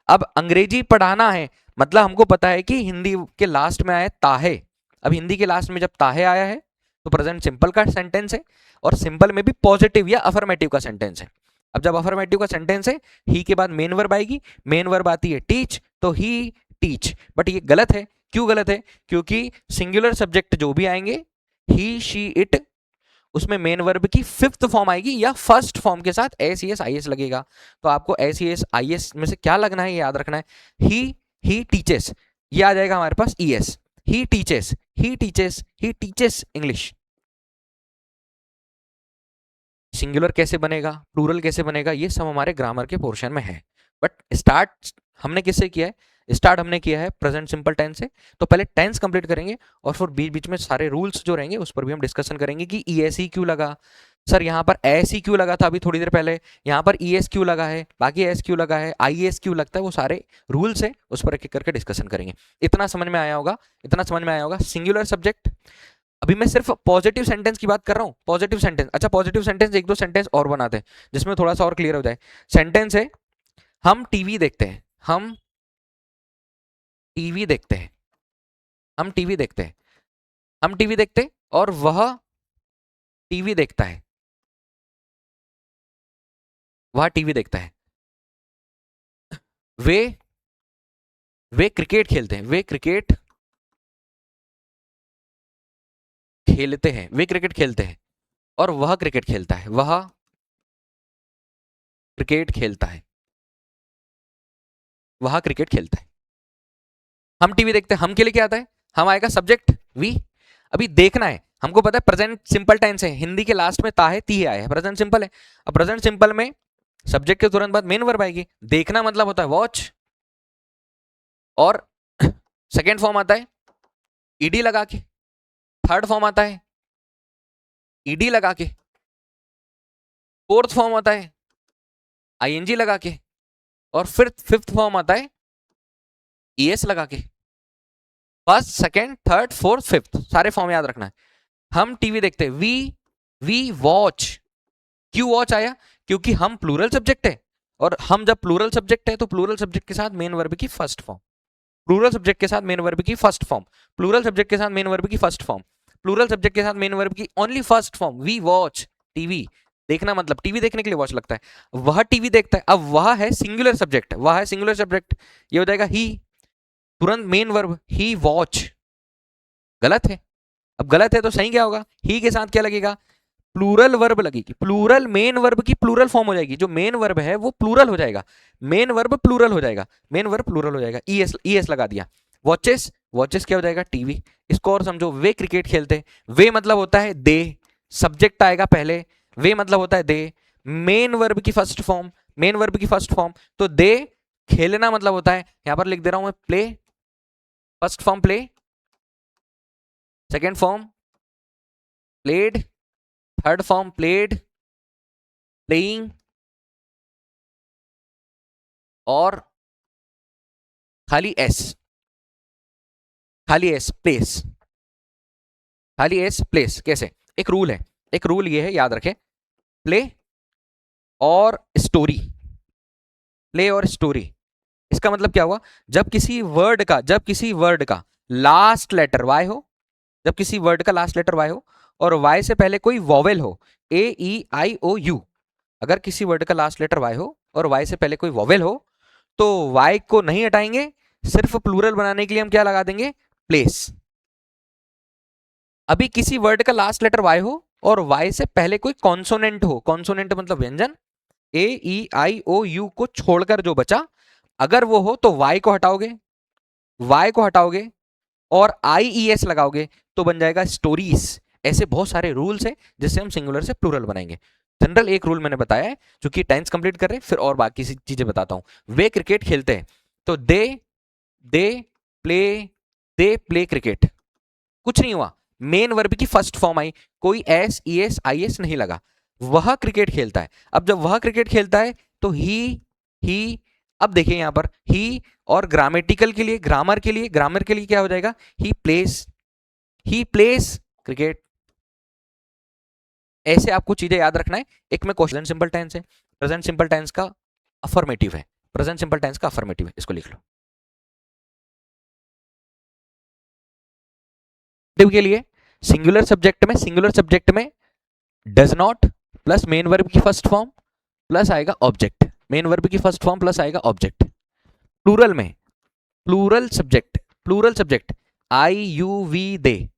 अब अंग्रेजी पढ़ाना है, मतलब हमको पता है कि हिंदी के लास्ट में आया ताहे। अब हिंदी के लास्ट में जब ताहे आया है तो प्रेजेंट सिंपल का सेंटेंस है, और सिंपल में भी पॉजिटिव या अफर्मेटिव का सेंटेंस है। अब जब अफर्मेटिव का सेंटेंस है, ही के बाद मेन वर्ब आएगी, मेन वर्ब आती है टीच, तो ही टीच। बट ये गलत है, क्यों गलत है, क्योंकि सिंगुलर सब्जेक्ट जो भी आएंगे, ही शी इट, उसमें मेन वर्ब की फिफ्थ फॉर्म आएगी या फर्स्ट फॉर्म के साथ S E S I S लगेगा। तो आपको S E S I S में से क्या लगना है, ये याद रखना है। ही टीचेस, ये आ जाएगा हमारे पास E S, he teaches, he teaches, he teaches English. Singular कैसे बनेगा, प्लूरल कैसे बनेगा, ये सब हमारे ग्रामर के पोर्शन में है। बट स्टार्ट हमने किससे किया है, स्टार्ट हमने किया है प्रेजेंट सिंपल टेंस से। तो पहले टेंस कंप्लीट करेंगे, और फिर बीच बीच में सारे रूल्स जो रहेंगे उस पर भी हम डिस्कशन करेंगे कि ई एस ई क्यों लगा, सर यहाँ पर एस ई क्यों लगा था अभी थोड़ी देर पहले, यहाँ पर ई एस क्यों लगा है, बाकी एस क्यों लगा है, आई एस क्यों लगता है, वो सारे रूल्स है, उस पर एक एक करके डिस्कशन करेंगे। इतना समझ में आया होगा, इतना समझ में आया होगा। सिंगुलर सब्जेक्ट, अभी मैं सिर्फ पॉजिटिव सेंटेंस की बात कर रहा हूँ, पॉजिटिव सेंटेंस। अच्छा, पॉजिटिव सेंटेंस एक दो सेंटेंस और बनाते हैं जिसमें थोड़ा सा और क्लियर हो जाए। सेंटेंस है, हम टीवी देखते हैं, हम टीवी देखते हैं, हम टीवी देखते हैं, हम टीवी देखते हैं, और वह टीवी देखता है, वह टीवी देखता है। वे वे क्रिकेट खेलते हैं, वे क्रिकेट खेलते हैं, वे क्रिकेट खेलते हैं, और वह क्रिकेट खेलता है, वह क्रिकेट खेलता है, वह क्रिकेट खेलता है। हम टीवी देखते हैं, हम के लिए क्या आता है, हम आएगा सब्जेक्ट वी। अभी देखना है, हमको पता है प्रेजेंट सिंपल टेंस है, हिंदी के लास्ट में ता है, ती आया है, प्रेजेंट सिंपल है। अब प्रेजेंट सिंपल में सब्जेक्ट के तुरंत बाद मेन वर्ब आएगी। देखना मतलब होता है वॉच, और सेकेंड फॉर्म आता है ईडी लगा के, थर्ड फॉर्म आता है ईडी लगा के, फोर्थ फॉर्म आता है आईएनजी लगा के, और फिर फिफ्थ फॉर्म आता है ईएस लगा के। First, second, third, fourth, fifth, सारे फॉर्म याद रखना है। हम टीवी देखते हैं, वी वॉच। क्यों वॉच आया, क्योंकि हम प्लूरल सब्जेक्ट है, और हम जब प्लूरल सब्जेक्ट है तो प्लूरल सब्जेक्ट के साथ मेन वर्ब की फर्स्ट फॉर्म, प्लूरल सब्जेक्ट के साथ मेन वर्ब की फर्स्ट फॉर्म, प्लूरल सब्जेक्ट के साथ मेन वर्ब की फर्स्ट फॉर्म, प्लूरल सब्जेक्ट के साथ मेन वर्ब की only first form. We watch TV, देखना मतलब टीवी देखने के लिए वॉच लगता है। वह टीवी देखता है, अब वह है सिंगुलर सब्जेक्ट, वह है सिंगुलर सब्जेक्ट, ये हो जाएगा ही, तुरंत मेन वर्ब ही वॉच। गलत है, अब गलत है तो सही क्या होगा, ही के साथ क्या लगेगा, प्लूरल वर्ब लगेगी, प्लूरल मेन वर्ब की प्लूरल फॉर्म हो जाएगी, जो मेन वर्ब है वो प्लूरल हो जाएगा, मेन वर्ब प्लूरल हो जाएगा, मेन वर्ब प्लूरल हो जाएगा। ईएस लगा दिया। वॉचेस, वॉचेस क्या हो जाएगा, टीवी। इसको और समझो, वे क्रिकेट खेलते, वे मतलब होता है दे, सब्जेक्ट आएगा पहले, वे मतलब होता है दे, मेन वर्ब की फर्स्ट फॉर्म, मेन वर्ब की फर्स्ट फॉर्म, तो दे खेलना मतलब होता है, यहां पर लिख दे रहा हूं मैं play, first form play, second form played, third form played, playing, और खाली एस, खाली एस प्लेस, खाली एस प्लेस। कैसे, एक रूल है, एक रूल ये है, याद रखें, प्ले और स्टोरी, प्ले और स्टोरी। इसका मतलब क्या हुआ, जब किसी वर्ड का लास्ट लेटर वाई हो, जब किसी वर्ड का लास्ट लेटर वाई हो और वाई से पहले कोई वॉवेल हो, AEIOU, अगर किसी वर्ड का लास्ट लेटर वाई हो और वाई से पहले कोई वॉवेल हो, तो वाई को नहीं हटाएंगे, सिर्फ प्लूरल बनाने के लिए हम क्या लगा देंगे, प्लेस। अभी किसी वर्ड का लास्ट लेटर वाई हो और वाई से पहले कोई कॉन्सोनेंट हो, कॉन्सोनेंट मतलब व्यंजन, AEIOU को छोड़कर जो बचा, अगर वो हो तो वाई को हटाओगे, वाई को हटाओगे और IES लगाओगे तो बन जाएगा स्टोरीज। ऐसे बहुत सारे रूल्स है जिससे हम सिंगुलर से प्लूरल बनाएंगे। जनरल एक रूल मैंने बताया है, क्योंकि टेंस कंप्लीट कर रहे हैं, फिर और बाकी चीजें बताता हूं। वे क्रिकेट खेलते हैं, तो they play, they play cricket, कुछ नहीं हुआ, मेन वर्ब की फर्स्ट फॉर्म आई, कोई SES IS नहीं लगा, वह क्रिकेट खेलता है। अब जब वह क्रिकेट खेलता है तो ही, अब देखिए यहां पर ही, और ग्रामेटिकल के लिए, ग्रामर के लिए क्या हो जाएगा, ही प्लेस क्रिकेट। ऐसे आपको चीजें याद रखना है। एक में क्वेश्चन सिंपल टेंस है, प्रेजेंट सिंपल टेंस का अफर्मेटिव है, प्रेजेंट सिंपल टेंस का अफर्मेटिव है, इसको लिख लो। के लिए सिंगुलर सब्जेक्ट में does not plus main verb की फर्स्ट फॉर्म प्लस आएगा ऑब्जेक्ट, मेन वर्ब की फर्स्ट फॉर्म प्लस आएगा ऑब्जेक्ट। प्लूरल में plural subject IUV they,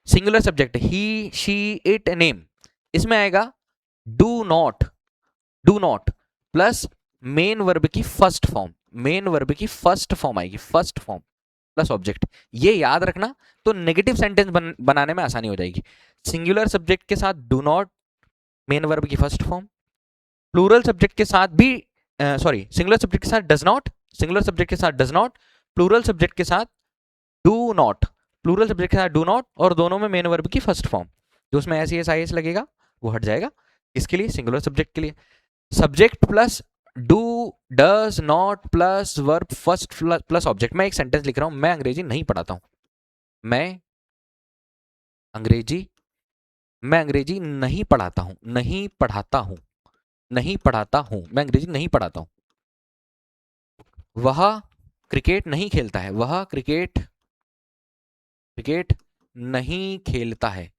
singular subject ही शी इट नेम, इसमें आएगा do not plus main verb की फर्स्ट फॉर्म, मेन वर्ब की फर्स्ट फॉर्म आएगी, फर्स्ट फॉर्म प्लस ऑब्जेक्ट। ये याद रखना, तो नेगेटिव सेंटेंस बनाने में आसानी हो जाएगी। सिंगुलर सब्जेक्ट के साथ डू नॉट, मेन वर्ब की फर्स्ट फॉर्म, प्लूरल सब्जेक्ट के साथ भी, सॉरी, सिंगुलर सब्जेक्ट के साथ डज नॉट, सिंगुलर सब्जेक्ट के साथ डज नॉट, प्लूरल सब्जेक्ट के साथ डू नॉट, प्लूरल सब्जेक्ट के साथ डू नॉट, और दोनों में मेन वर्ब की फर्स्ट फॉर्म, जो उसमें SES IS लगेगा वो हट जाएगा। इसके लिए सिंगुलर सब्जेक्ट के लिए subject plus do, does not plus verb first plus object. मैं एक सेंटेंस लिख रहा हूं, मैं अंग्रेजी नहीं पढ़ाता हूं, मैं अंग्रेजी मैं अंग्रेजी नहीं पढ़ाता हूं, नहीं पढ़ाता हूं, नहीं पढ़ाता हूं, मैं अंग्रेजी नहीं पढ़ाता हूं। वह क्रिकेट नहीं खेलता है, वह क्रिकेट क्रिकेट नहीं खेलता है,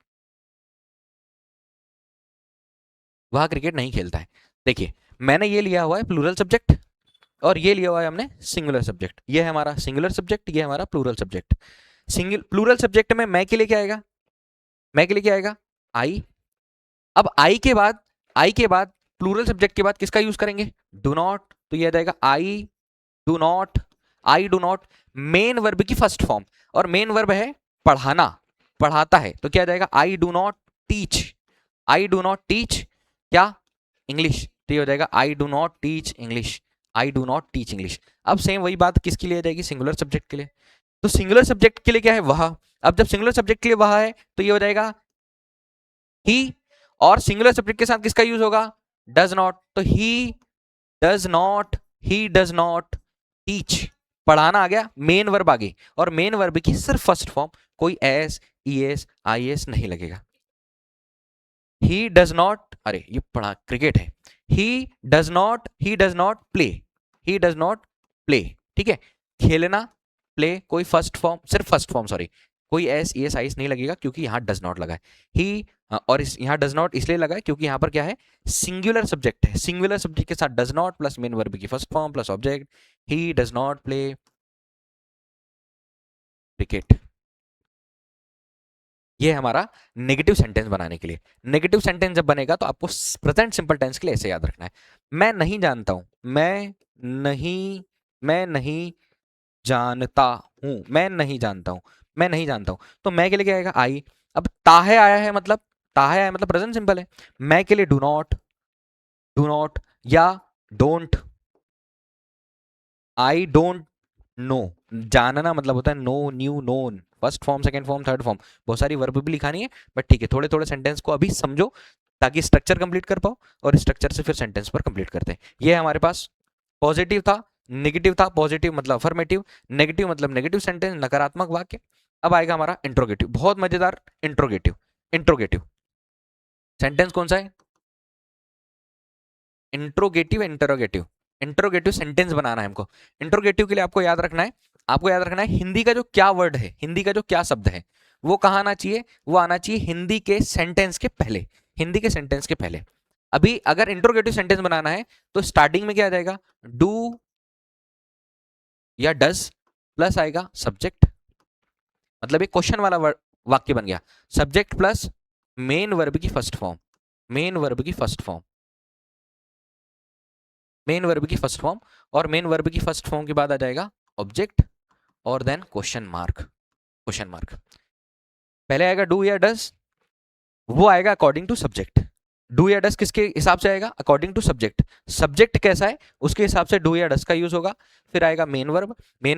वह क्रिकेट नहीं खेलता है। देखिए, मैंने ये लिया हुआ है प्लूरल सब्जेक्ट और ये लिया हुआ है हमने सिंगुलर सब्जेक्ट। ये है हमारा सिंगुलर सब्जेक्ट, ये है हमारा प्लूरल सब्जेक्ट। प्लूरल सब्जेक्ट में मैं के लिए क्या आएगा, मैं के लिए क्या आएगा, आई। अब आई के बाद प्लूरल सब्जेक्ट के बाद किसका यूज करेंगे, डू नॉट, तो ये आ जाएगा do not I do not, main verb की फर्स्ट फॉर्म, और मेन वर्ब है पढ़ाना, पढ़ाता है, तो क्या आ जाएगा, आई do not teach, I do not teach क्या, इंग्लिश, तो ये हो जाएगा आई do not teach English, I do not teach English. अब सेम वही बात किसके लिए आ जाएगी, सिंगुलर सब्जेक्ट के लिए। तो सिंगुलर सब्जेक्ट के लिए क्या है, वह। अब जब सिंगुलर सब्जेक्ट के लिए वह है तो ये हो जाएगा ही, और सिंगुलर सब्जेक्ट के साथ किसका यूज होगा, डज नॉट, तो ही डज नॉट टीच, पढ़ाना आ गया, मेन वर्ब आ गई, और मेन वर्ब की सिर्फ फर्स्ट फॉर्म, कोई SES IS नहीं लगेगा। ही डज नॉट, अरे ये पढ़ा क्रिकेट है, ही does not play, he does not play, ठीक है। खेलना, प्ले, कोई फर्स्ट फॉर्म, सिर्फ फर्स्ट फॉर्म, सॉरी, कोई SES IS नहीं लगेगा क्योंकि यहाँ डज नॉट लगा है। ही, और इस यहाँ डज नॉट इसलिए लगा है क्योंकि यहाँ पर क्या है, सिंगुलर सब्जेक्ट है, सिंगुलर सब्जेक्ट के साथ does not plus main verb की first form plus object, he does not play cricket. ये है हमारा नेगेटिव सेंटेंस बनाने के लिए। नेगेटिव सेंटेंस जब बनेगा तो आपको प्रेजेंट सिंपल टेंस के लिए ऐसे याद रखना है, मैं नहीं जानता हूं, मैं नहीं जानता हूं, मैं नहीं जानता हूं, मैं नहीं जानता हूं, तो मैं के लिए क्या आएगा, आई। अब ताहे आया है मतलब, ताहे आया मतलब प्रेजेंट सिंपल है। मैं के लिए डू नॉट या डोंट, आई डोंट नो, जानना मतलब होता है know, knew, known, first form, second form, third form, बहुत सारी वर्ब भी लिखानी है, बट ठीक है, थोड़े थोड़े सेंटेंस को अभी समझो ताकि स्ट्रक्चर कंप्लीट कर पाओ, और स्ट्रक्चर से फिर सेंटेंस पर कंप्लीट करते हैं। ये हमारे पास पॉजिटिव था, नेगेटिव था, पॉजिटिव मतलब अफर्मेटिव, नेगेटिव मतलब नेगेटिव सेंटेंस, नकारात्मक वाक्य। अब आएगा हमारा इंट्रोगेटिव, बहुत मजेदार इंट्रोगेटिव। इंट्रोगेटिव सेंटेंस कौन सा है, इंट्रोगेटिव, इंटरोगेटिव, इंट्रोगेटिव सेंटेंस बनाना है हमको। इंट्रोगेटिव के लिए आपको याद रखना है, आपको याद रखना है हिंदी का जो क्या वर्ड है, हिंदी का जो क्या शब्द है, वो कहाँ आना चाहिए, वो आना चाहिए हिंदी के सेंटेंस के पहले, हिंदी के सेंटेंस के पहले। अभी अगर इंट्रोगेटिव सेंटेंस बनाना है तो स्टार्टिंग में क्या आ जाएगा, डू या डज प्लस आएगा सब्जेक्ट, मतलब ये क्वेश्चन वाला वाक्य बन गया, सब्जेक्ट प्लस मेन वर्ब की फर्स्ट फॉर्म, मेन वर्ब की फर्स्ट फॉर्म, मेन वर्ब की फर्स्ट फॉर्म, और मेन वर्ब की फर्स्ट फॉर्म के बाद आ जाएगा ऑब्जेक्ट, और then question mark, question mark. पहले आएगा डू या डज, वो आएगा अकॉर्डिंग टू सब्जेक्ट, डू या डज किसके हिसाब से आएगा, अकॉर्डिंग टू सब्जेक्ट, सब्जेक्ट कैसा है उसके हिसाब से डू या डज का यूज होगा। फिर आएगा मेन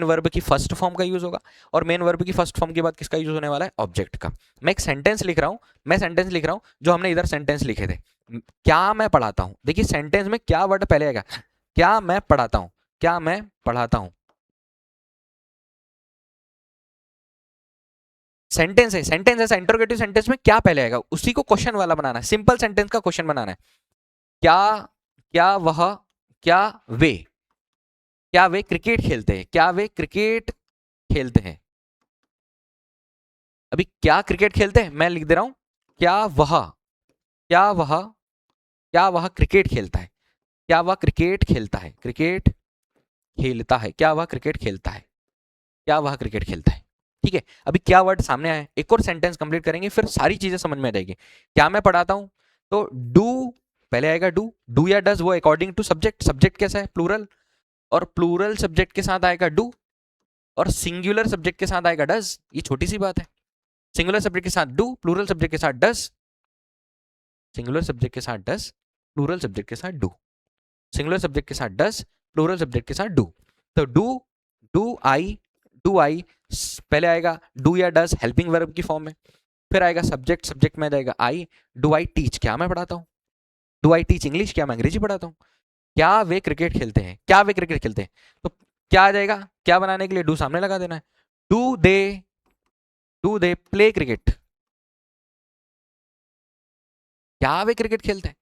वर्ब की फर्स्ट फॉर्म का यूज होगा, और मेन वर्ब की फर्स्ट फॉर्म के बाद किसका यूज होने वाला है, ऑब्जेक्ट का। मैं एक सेंटेंस लिख रहा हूं, मैं सेंटेंस लिख रहा हूं जो हमने इधर सेंटेंस लिखे थे, क्या मैं पढ़ाता हूं, देखिए सेंटेंस में क्या वर्ड पहले आएगा, क्या मैं पढ़ाता हूं, क्या मैं पढ़ाता हूं, सेंटेंस है, सेंटेंस ऐसा इंटरोगेटिव सेंटेंस में क्या पहले आएगा उसी को क्वेश्चन वाला बनाना है, सिंपल सेंटेंस का क्वेश्चन बनाना है। क्या, क्या वह, क्या वे, क्या वे क्रिकेट खेलते हैं, क्या वे क्रिकेट खेलते हैं। अभी क्या क्रिकेट खेलते हैं मैं लिख दे रहा हूं, क्या वह, क्या वह, क्या वह क्रिकेट खेलता है, क्या वह क्रिकेट खेलता है, क्रिकेट खेलता है, क्या वह क्रिकेट खेलता है, क्या वह क्रिकेट खेलता है। ठीक है, अभी क्या वर्ड सामने आए, एक और सेंटेंस कंप्लीट करेंगे फिर सारी चीजें समझ में आ जाएगी। क्या मैं पढ़ाता हूं, तो डू पहले आएगा, डू या डज वो अकॉर्डिंग टू सब्जेक्ट, सब्जेक्ट कैसा है प्लूरल, और प्लूरल सब्जेक्ट के साथ आएगा डू, और सिंगुलर सब्जेक्ट के साथ आएगा डज, ये छोटी सी बात है, सिंगुलर सब्जेक्ट के साथ डू, प्लूरल सब्जेक्ट के साथ डज, सिंगुलर सब्जेक्ट के साथ डज, प्लूरल सब्जेक्ट के साथ डू, सिंगुलर सब्जेक्ट के साथ डज, प्लूरल सब्जेक्ट के साथ डू। तो डू, डू आई पहले आएगा, डू या डज हेल्पिंग वर्ब की फॉर्म में, फिर आएगा सब्जेक्ट, सब्जेक्ट में जाएगा आई, डू आई टीच क्या मैं पढ़ाता हूँ, डू आई टीच इंग्लिश क्या मैं अंग्रेजी पढ़ाता हूँ, क्या वे क्रिकेट खेलते हैं, क्या वे क्रिकेट खेलते हैं, तो क्या आ जाएगा, क्या बनाने के लिए डू सामने लगा देना है, do they, do they play cricket, क्या वे क्रिकेट खेलते हैं,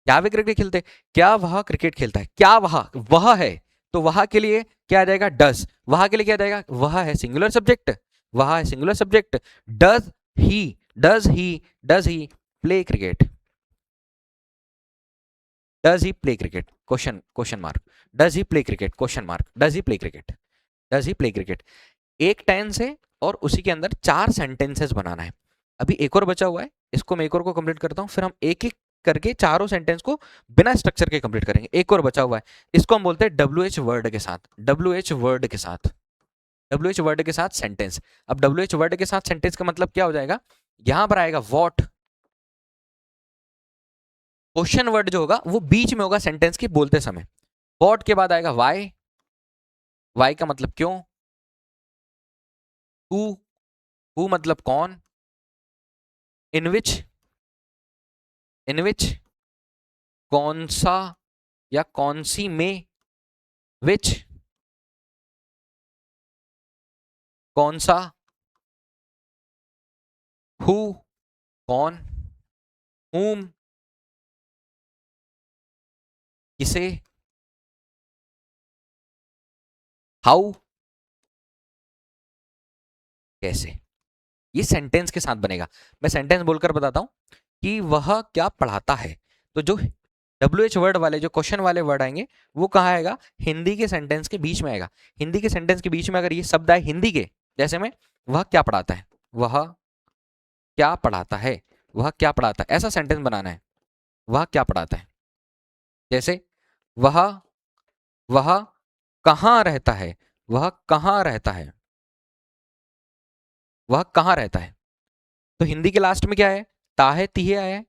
क्या वे क्रिकेट खेलते हैं, क्या वह क्रिकेट खेलता है, क्या वह है, तो वह के लिए क्या आ जाएगा डज, वह के लिए क्या आ जाएगा, वह है सिंगुलर सब्जेक्ट, वह है singular subject, does he, does he, does he play cricket, does he play cricket, question, question mark, does he play cricket, question mark, does he play cricket, does he play cricket. एक tense है और उसी के अंदर 4 sentences बनाना है। अभी एक और बचा हुआ है, इसको मैं एक और को कंप्लीट करता हूं, फिर हम एक एक करके चारों सेंटेंस को बिना स्ट्रक्चर के कंप्लीट करेंगे। एक और बचा हुआ है, इसको हम बोलते हैं WH वर्ड के साथ, WH वर्ड के साथ, WH वर्ड के साथ सेंटेंस। अब WH वर्ड के साथ सेंटेंस का मतलब क्या हो जाएगा, यहां पर आएगा व्हाट, क्वेश्चन वर्ड जो होगा वो बीच में होगा सेंटेंस के बोलते समय, व्हाट के बाद आएगा वाई, वाई का मतलब क्यों, हु मतलब कौन, इन विच कौन सा या कौन सी में, विच कौन सा, हु कौन, whom किसे, हाउ कैसे। ये सेंटेंस के साथ बनेगा। मैं सेंटेंस बोलकर बताता हूं कि वह क्या पढ़ाता है, तो जो WH वर्ड वाले जो क्वेश्चन वाले वर्ड आएंगे वो कहाँ आएगा, हिंदी के सेंटेंस के बीच में आएगा। हिंदी के सेंटेंस के बीच में अगर ये शब्द आए हिंदी के, जैसे में वह क्या पढ़ाता है, वह क्या पढ़ाता है, वह क्या पढ़ाता है, ऐसा सेंटेंस बनाना है। वह क्या पढ़ाता है, जैसे वह वह कहाँ रहता है, वह कहाँ रहता है, वह कहाँ रहता है। तो हिंदी के लास्ट में क्या है, ता है, ती है, आया है।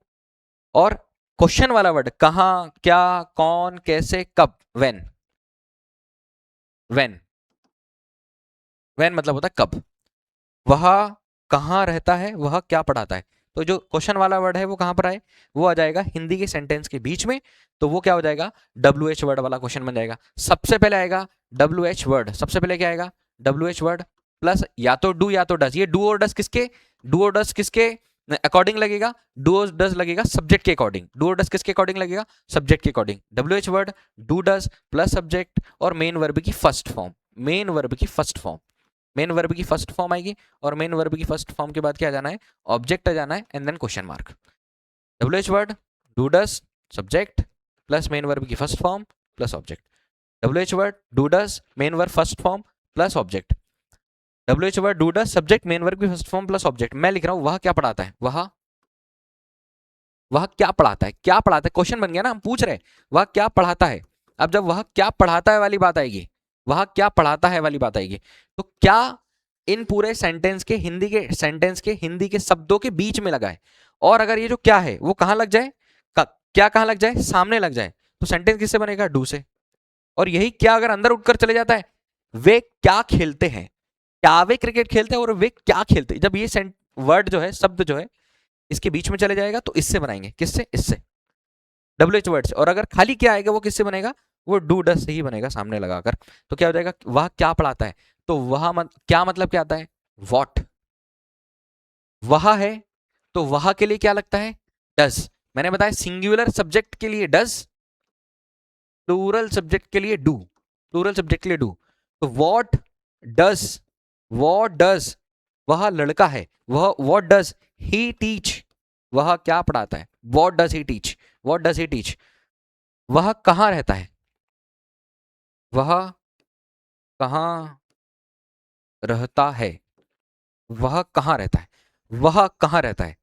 और क्वेश्चन वाला वर्ड कहाँ, क्या, कौन, कैसे, कब, व्हेन। व्हेन, व्हेन मतलब होता है कब। वह कहाँ रहता है, वह क्या पढ़ाता है। तो जो क्वेश्चन वाला वर्ड है वो कहां पर आए, वो आ जाएगा हिंदी के सेंटेंस के बीच में। तो वो क्या हो जाएगा, डब्ल्यू एच वर्ड वाला क्वेश्चन बन जाएगा। सबसे पहले आएगा डब्ल्यू एच वर्ड, सबसे पहले क्या आएगा, डब्ल्यू एच वर्ड प्लस या तो डू या तो डस। ये डू और डस किसके, डू और डस किसके अकॉर्डिंग लगेगा, डू और डस लगेगा सब्जेक्ट के अकॉर्डिंग। डू और डस किसके अकॉर्डिंग लगेगा, सब्जेक्ट के according. W H word, do does plus subject और मेन वर्ब की फर्स्ट फॉर्म, मेन वर्ब की फर्स्ट फॉर्म, मेन वर्ब की फर्स्ट फॉर्म आएगी। और मेन वर्ब की फर्स्ट फॉर्म के बाद क्या आ जाना है, ऑब्जेक्ट आ जाना है and then question mark. W H word, do does, subject plus main verb की first form plus object. W H word, do does, main verb first form plus object. W H word, do does, subject, main verb की first form plus object. मैं लिख रहा हूं वह क्या पढ़ाता है, वह क्या पढ़ाता है, क्या पढ़ाता है, क्वेश्चन बन गया ना, हम पूछ रहे हैं वह क्या पढ़ाता है। अब जब वह क्या पढ़ाता है वाली बात आएगी, वह क्या पढ़ाता है वाली बात आएगी, तो क्या इन पूरे सेंटेंस के हिंदी के सेंटेंस के हिंदी के शब्दों के बीच में लगा है। और अगर ये जो क्या है वो कहां लग जाए, क्या कहां लग जाए, सामने लग जाए, तो सेंटेंस किससे बनेगा, डू से। और यही क्या अगर अंदर उठकर चले जाता है, वे क्या खेलते हैं, क्या वे क्रिकेट खेलते हैं और वे क्या खेलते हैं, जब ये वर्ड जो है, शब्द जो है इसके बीच में चले जाएगा तो इससे बनाएंगे, किससे, इससे, डब्ल्यू एच वर्ड से। और अगर खाली क्या आएगा वो किससे बनेगा, वो डू डस से ही बनेगा सामने लगाकर। तो क्या हो जाएगा, वह क्या पढ़ाता है, तो क्या मतलब क्या आता है, वॉट। वह है तो वह के लिए क्या लगता है, डज। मैंने बताया सिंगुलर सब्जेक्ट के लिए डज, प्लूरल सब्जेक्ट के लिए डू, प्लूरल सब्जेक्ट के लिए डू। तो वॉट डज, वॉट डज, वह लड़का है, वह वॉट डज ही टीच, वह क्या पढ़ाता है, what does he teach, what does he teach. वह कहाँ रहता है, वह कहाँ रहता है, वह कहाँ रहता है, वह कहाँ रहता है,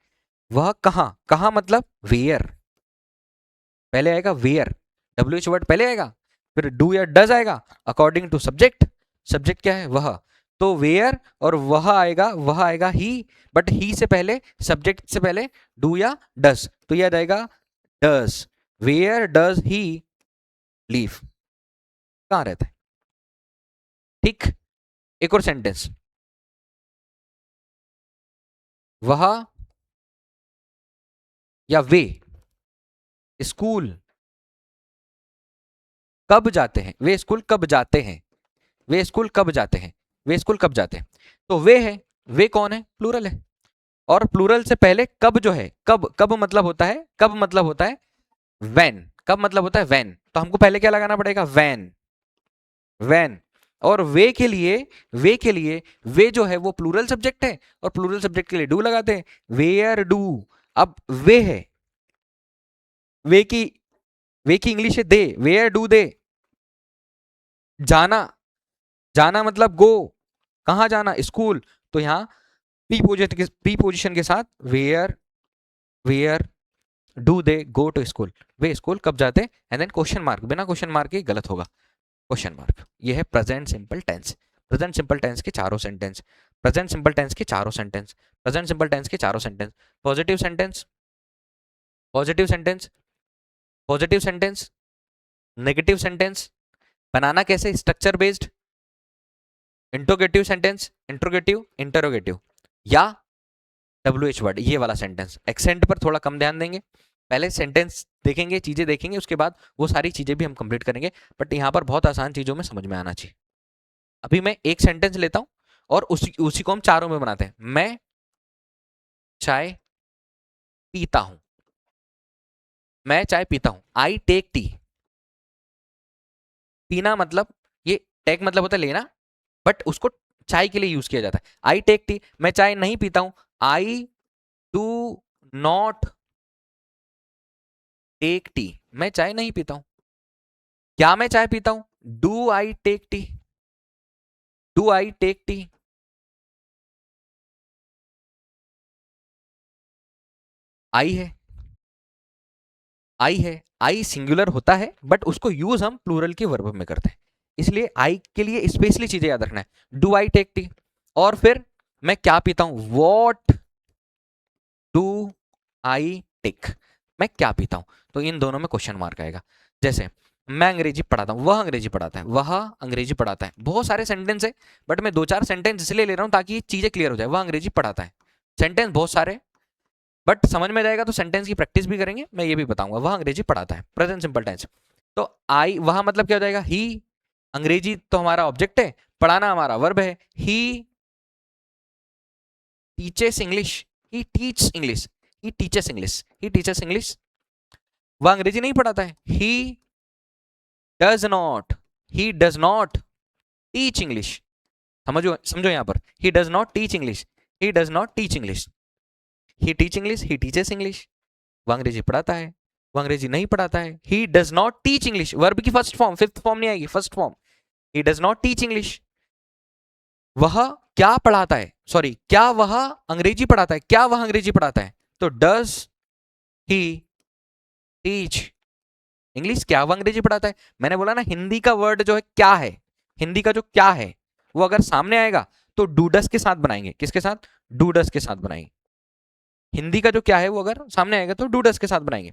वह कहाँ, कहाँ मतलब वेयर, पहले आएगा वेयर, डब्ल्यू एच वर्ड पहले आएगा, फिर डू या डज आएगा अकॉर्डिंग टू सब्जेक्ट। सब्जेक्ट क्या है, वह। तो वेयर और वह आएगा ही, बट ही से पहले, सब्जेक्ट से पहले डू या डज, तो यह आ जाएगा does. Where does he live, कहाँ रहता है। ठीक, एक और सेंटेंस, वह या वे स्कूल कब जाते हैं, वे स्कूल कब जाते हैं, वे स्कूल कब जाते हैं, वे स्कूल कब जाते हैं। तो वे है, वे कौन है, प्लूरल है। और प्लूरल से पहले कब जो है, कब, कब मतलब होता है, कब मतलब होता है वैन, कब मतलब होता है वैन। तो हमको पहले क्या लगाना पड़ेगा, वैन, वैन। और वे के लिए, वे के लिए, वे जो है वो प्लूरल सब्जेक्ट है और प्लूरल सब्जेक्ट के लिए डू लगाते हैं, वेयर डू। अब वे है, वे की, वे की इंग्लिश है दे, वेयर डू दे। जाना, जाना मतलब गो, कहां जाना, स्कूल। तो यहां प्री पोजिशन के साथ where, where do they go to school, वे स्कूल कब जाते, एंड देन क्वेश्चन मार्क, बिना क्वेश्चन मार्क के गलत होगा, क्वेश्चन मार्क। ये है present simple tense. Present simple tense के चारों सेंटेंस, प्रेजेंट सिंपल टेंस के चारों सेंटेंस, प्रेजेंट सिंपल टेंस के चारों sentence. Positive sentence, positive sentence, positive sentence, negative sentence बनाना कैसे, structure based, interrogative sentence, interrogative, interrogative, या डब्ल्यू एच वर्ड, ये वाला सेंटेंस। एक्सेंट पर थोड़ा कम ध्यान देंगे, पहले सेंटेंस देखेंगे, चीजें देखेंगे, उसके बाद वो सारी चीजें भी हम कंप्लीट करेंगे। बट यहाँ पर बहुत आसान चीजों में समझ में आना चाहिए। अभी मैं एक सेंटेंस लेता हूं और उसी उसी को हम चारों में बनाते हैं। मैं चाय पीता हूं, मैं चाय पीता हूं, आई टेक टी। पीना मतलब, ये टेक मतलब होता है लेना, बट उसको चाय के लिए यूज किया जाता है। आई टेक टी, मैं चाय नहीं पीता हूं, I do not take tea, मैं चाय नहीं पीता हूं। क्या मैं चाय पीता हूं, do I take tea, do I take tea. I है, आई है, आई सिंगुलर होता है बट उसको यूज हम प्लूरल के वर्ब में करते हैं, इसलिए आई के लिए स्पेशली चीजें याद रखना है। डू आई टेक टी, और फिर मैं क्या पीता हूं, वॉट डू आई टेक, मैं क्या पीता हूं। तो इन दोनों में क्वेश्चन मार्क आएगा। जैसे मैं अंग्रेजी पढ़ाता हूं, वह अंग्रेजी पढ़ाता है, वह अंग्रेजी पढ़ाता है, बहुत सारे सेंटेंस है बट मैं दो चार सेंटेंस इसलिए ले रहा हूं ताकि चीजें क्लियर हो जाए। वह अंग्रेजी पढ़ाता है, सेंटेंस बहुत सारे बट समझ में जाएगा तो सेंटेंस की प्रैक्टिस भी करेंगे, मैं ये भी बताऊंगा। वह अंग्रेजी पढ़ाता है, प्रेजेंट सिंपल टेंस। तो आई वहां मतलब क्या हो जाएगा, ही, अंग्रेजी तो हमारा ऑब्जेक्ट है, पढ़ाना हमारा वर्ब है। ही टीचेस इंग्लिश, ही टीच इंग्लिश, ही टीचेस इंग्लिश, ही टीचेस इंग्लिश। वह अंग्रेजी नहीं पढ़ाता है, ही does not, he does not teach English. समझो समझो यहां पर, ही does not teach English, he does not teach English, he teach English, he teaches English. वह अंग्रेजी पढ़ाता है, वह अंग्रेजी नहीं पढ़ाता है। ही does not teach English, verb की फर्स्ट फॉर्म, फिफ्थ फॉर्म नहीं आएगी, first form. He does not teach English. वह क्या पढ़ाता है, सॉरी क्या वह अंग्रेजी पढ़ाता है, क्या वह अंग्रेजी पढ़ाता है, तो डज ही टीच इंग्लिश, क्या वह अंग्रेजी पढ़ाता है। मैंने बोला ना हिंदी का वर्ड जो है क्या है, हिंदी का जो क्या है वो अगर सामने आएगा तो डूडस के साथ बनाएंगे, किसके साथ, डूडस के साथ बनाएंगे। हिंदी का जो क्या है वो अगर सामने आएगा तो डूडस के साथ बनाएंगे,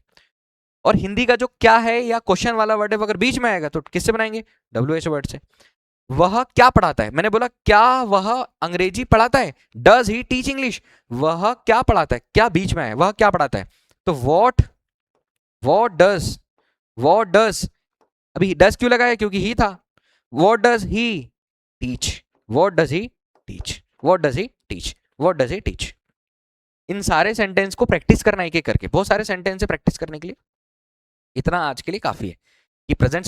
और हिंदी का जो क्या है या क्वेश्चन वाला वर्ड है वो अगर बीच में आएगा तो किससे बनाएंगे, डब्ल्यू एच वर्ड से। वह क्या पढ़ाता है, मैंने बोला क्या वह अंग्रेजी पढ़ाता है, डज ही टीच इंग्लिश। वह क्या पढ़ाता है, क्या बीच में है, वह क्या पढ़ाता है, तो what, what does, what does, अभी डज क्यों लगाया, क्योंकि ही था। What does he teach, what does he teach, what does he teach, what does he teach. इन सारे सेंटेंस को प्रैक्टिस करना एक एक करके, बहुत सारे सेंटेंस है प्रैक्टिस करने के लिए, इतना आज के लिए काफी है कि प्रेजेंट